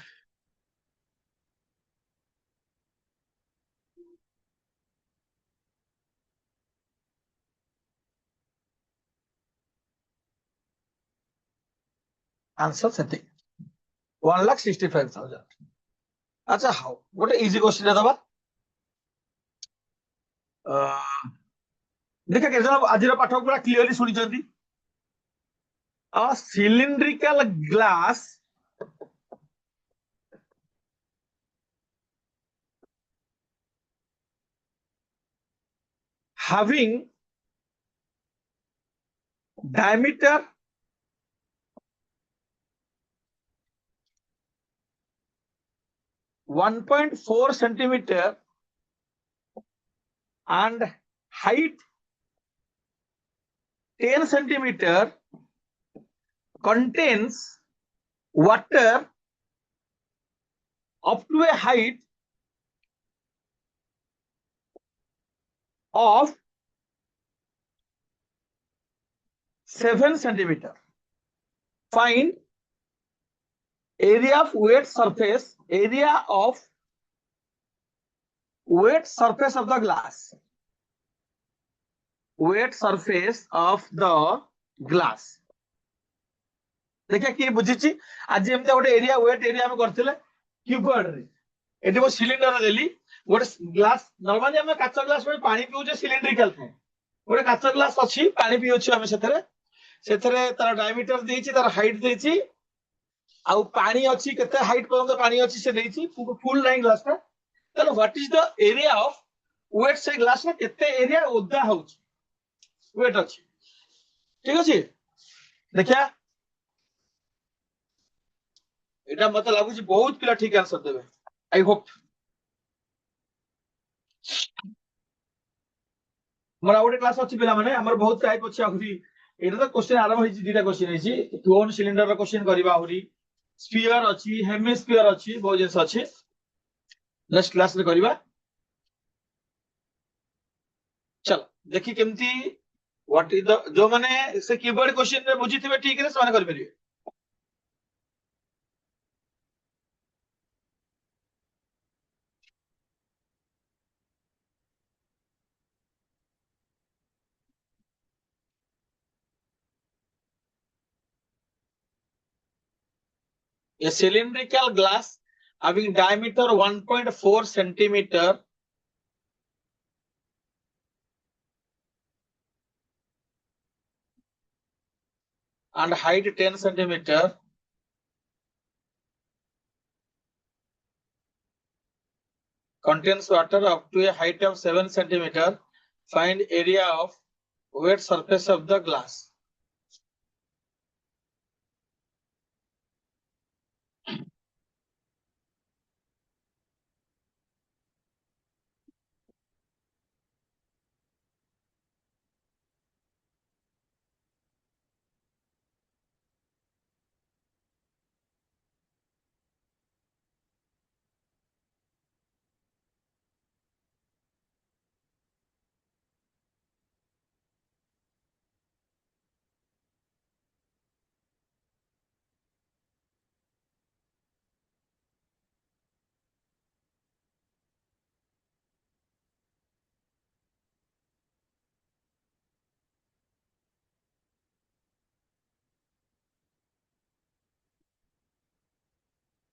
आंसर सेटिंग 1,65,000 अच्छा हाउ गोटे इजी क्वेश्चन दबा देखा के जन आज पाठ पूरा क्लियरली सुनी a cylindrical glass having diameter 1.4 centimeter and height 10 centimeter contains water up to a height of 7 centimeter. Find area of wet surface of the glass. Wet surface of the glass. देखिए कि बुझिछि आज एमते गोटे area wait area हम करथिले cuboid रे eighty मो cylinder देली गोटे glass normally हम काच ग्लास में पानी पिउ जे सिलिंड्रिकल थे गोटे काच ग्लास अछि पानी पिउ छि हम सेथरे तार डायमीटर देछि तार हाइट देछि आउ पानी अछि केते हाइट पर्यंत पानी अछि से देछि फुल लाइन ग्लास का तनो what is the area of wet से ग्लास में केते एरिया ओदा होछि वेट अछि ठीक अछि देखिया एटा मत लागुछि बहुत पिला ठीक आंसर देबे आई होप मोर आउटे क्लास अछि पिला माने हमर बहुत टाइप अछि आहुरी एटा तो क्वेश्चन आरंभ होइछि दीटा क्वेश्चन होइछि कोन सिलिंडर रो क्वेश्चन करबा आहुरी स्फीयर अछि हेमिस्फीयर अछि बहुत जिंस अछि नेक्स्ट क्लास रे करबा चलो देखि केमती व्हाट इज द जो माने से कीवर्ड क्वेश्चन रे बुझिथिबे ठीक रे समान कर परिबे A cylindrical glass having diameter 1.4 centimeter and height 10 centimeter contains water up to a height of 7 centimeter. Find area of wet surface of the glass.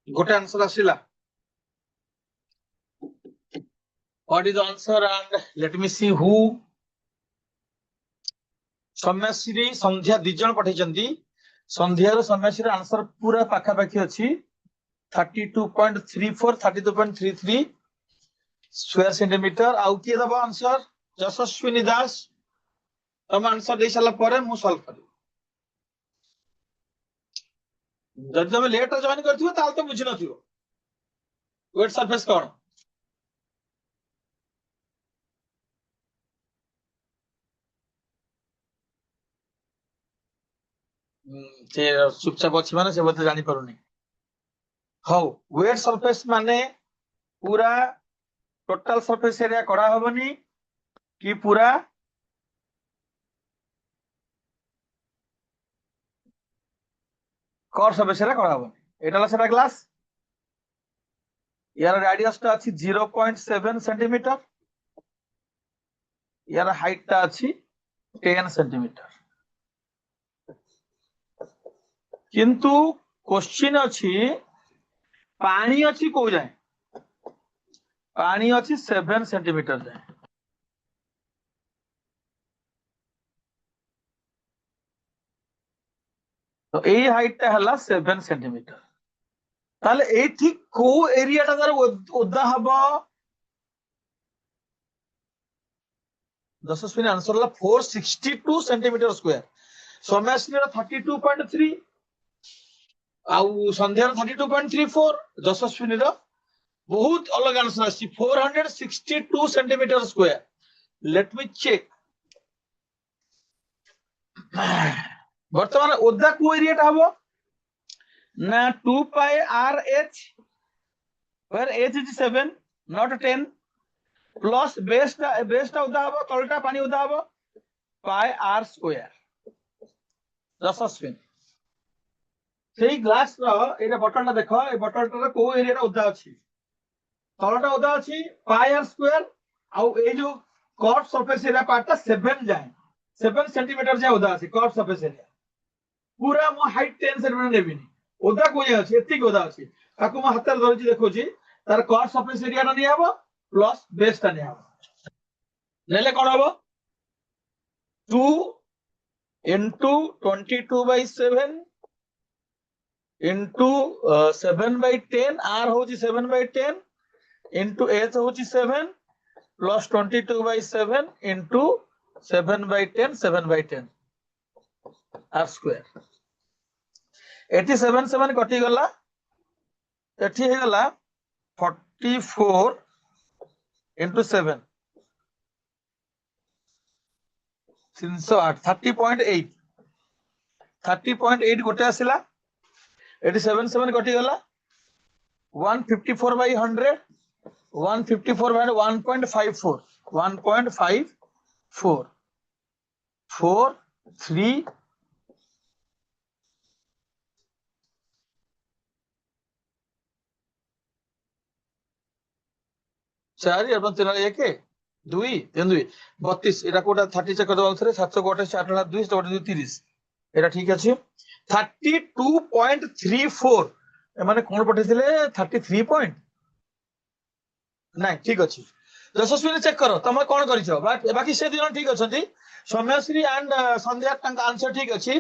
Good answer, Ashila. What is the answer? And let me see who. ସମୟଶ୍ରୀ ସନ୍ଧ୍ୟା ଦି ଜଣ ପଠେଇଛନ୍ତି ସନ୍ଧ୍ୟାର ସମୟଶ୍ରୀ answer ପୁରା ପାଖାପାଖି ଅଛି 32.34 32.33 square centimetre ଆଉ କିଏ ଦବ answer ଯଶସ୍ୱିନୀ ଦାସ ତମ answer ଦେଇ ସାରିଲା ପରେ ମୁଁ ସଲ୍ଭ କରିବି ଯଦି ତମେ ଲେଟରେ ଜଏନ୍ କରିଥିବ ତାହେଲେ ତ ବୁଝି ନଥିବ ୱେଟ୍ ସରଫେସ୍ କଣ ସେ ଚୁପଚାପ ଅଛି ମାନେ ସେ ବୋଧେ ଜାଣିପାରୁନି ହଉ ୱେଟ୍ ସରଫେସ୍ ମାନେ ପୁରା ଟୋଟାଲ ସରଫେସ୍ ଏରିଆ କରା ହବନି କି ପୁରା କର୍ ସରଫେସ୍ ଏରିଆ କରା ହବନି এটা হলো সেটা গ্লাস ইয়ার রেডিয়াসটা আছে 0.7 সেন্টিমিটার ইয়ার হাইটটা আছে 10 সেন্টিমিটার কিন্তু কোশ্চিন ଅଛି পানি ଅଛି କୋଉ ଯାଏ ପାଣି ଅଛି 7 ସେଣ୍ଟିମିଟର ଯାଏ ତ ଏଇ ହାଇଟଟା ହେଲା 7 ସେଣ୍ଟିମିଟର তাহলে এইଠି କୋଉ ଏରିଆଟା ତାର ଓଦା ହବ যশস্বিনী আনসার হলো 462 সেন্টিমিটার স্কয়ার সৌম্যাশ্রীর 32.3 ଆଉ ସନ୍ଧ୍ୟାର 32.34 ଯଶସ୍ୱିନୀର ବହୁତ ଅଲଗା ଆନ୍ସର ଆସିଛି 462 ସେଣ୍ଟିମିଟର ସ୍କୋୟାର ଲେଟ୍ ମି ଚେକ୍ ବର୍ତ୍ତମାନ ଓଦା କୋଉ ଏରିଆଟା ହବ ନା 2 pi r h where h is 7 not 10 plus base টা ওদা হବ তলটা পানি ওদা হব pi r স্কয়ার যশস্বিনী সেই গ্লাস র এটা বটলটা দেখো এই বটলটার কোউ এরিয়াটা ওদা আছে তলটা ওদা আছে পাই আর স্কয়ার আর এই যে কর্ভ সারফেস এরিয়া পার্টটা 7 যায় 7 সেন্টিমিটার যায় ওদা আছে কর্ভ সারফেস এরিয়া পুরা মো হাইট 10 সেন্টিমিটার নেবিনি ওদা কোই আছে এতিক ওদা আছে তাকু মো হাতের ধরছি দেখোছি তার কর্ভ সারফেস এরিয়াটা নিয়ে হবো প্লাস বেসটা নিয়ে হবো নেলে কোন হবো 2 into 22/7 into 7/10 r होची 7/10 into h होची 7 plus 22/7 into 7/10 7/10 r square eighty 7 7 कटि गला एठी हे गला 44 into 7 308 30.8 30.8 गोटे आसिला 87 7 कटि गला 154/100 154/1.54 1.54 4 3 4 এবং 3 1 2 3 2 32 এটা কোটা 30 চেক করতে বলছরে 700 কোটা 8 2 2 30 এটা ঠিক আছে 32.34 एमाने कोन पठेथिले 33 पॉइंट नाइ ठीक अछि यशस्विनी चेक करो तमे कोन करिछो बाकी से दिनो ठीक अछंती सौम्यश्री एंड संध्या तंक आंसर ठीक अछि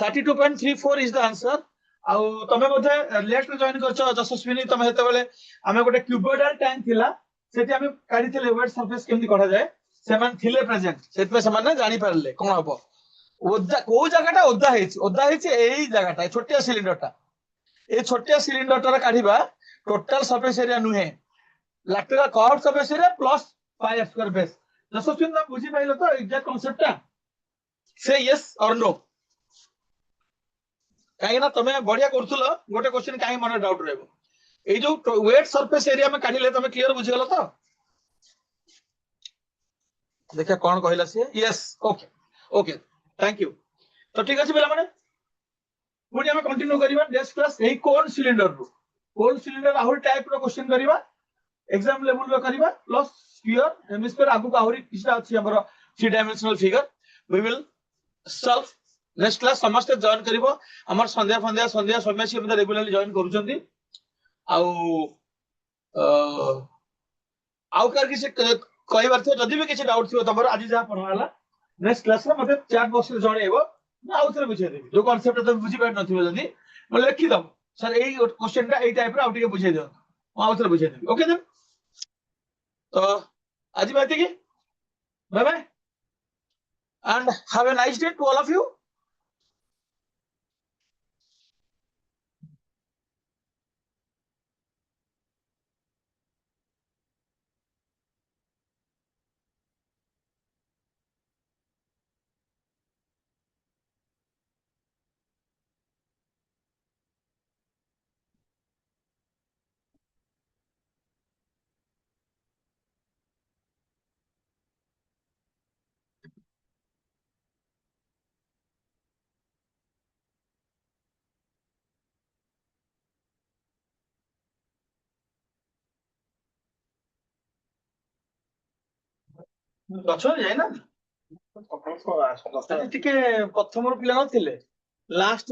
32.34 इज द आंसर आउ तमे बोधे लेट रे जॉइन करछो यशस्विनी तमे हेते बेले आमे गोटे क्यूबोइडल टैंक थिला सेठी आमे काढिथिले वेट सरफेस केमति कढा जाय सेमान थिले प्रेजेंट सेतमे समान जानि पारले कोन हबो ओद्दा को जगहटा ओद्दा हेछि एई जगहटा छोटिया सिलिंडरटा ए छोटिया सिलिंडरटा काढिबा टोटल सरफेस एरिया नुहे लैक्टिकल curve surface area plus pi square base Yashaswini तुम बुझी पाइलो तो एग्जैक्ट कांसेप्टटा से यस और नो कहीं ना तमे बढ़िया करथुलो गोटे क्वेश्चन काहे मन डाउट रहबो ए जो वेट सरफेस एरिया में काढिले तमे क्लियर बुझी गेलो तो देखा कौन कहला से yes okay okay thank you तो ठीक अछि बेला माने पुणी आम कंटिन्यू करबा नेक्स्ट क्लास एई कोन सिलिंडर आहुर टाइप रो क्वेश्चन करबा एग्जाम लेवल रो करबा प्लस स्फीयर हेमिस्फीयर आगु का आहुरी किछटा अछि हमर 3 dimensional figure we will solve next class समस्त जॉइन करबो हमर संध्या सौम्यासी हम रेगुलरली जॉइन करूछंती आउ कर किसी कहबार थे जदि भी किसी डाउट थी तुम आज जहाँ पढ़ाला नेक्स्ट क्लास में मते चैट बॉक्स रे जणेबो ना आउ थरे बुझे देबी जो कांसेप्ट तुम बुझी पार नथिबो जदि म लिखि दम सर एई क्वेश्चन टा एई टाइप रे आउ टिके बुझे दियो म आउ थरे बुझे देबी ओके देन तो आज बात की bye bye and have a nice day to all of you गछो जाय ना ଟିକେ प्रथम पिला नथिले लास्ट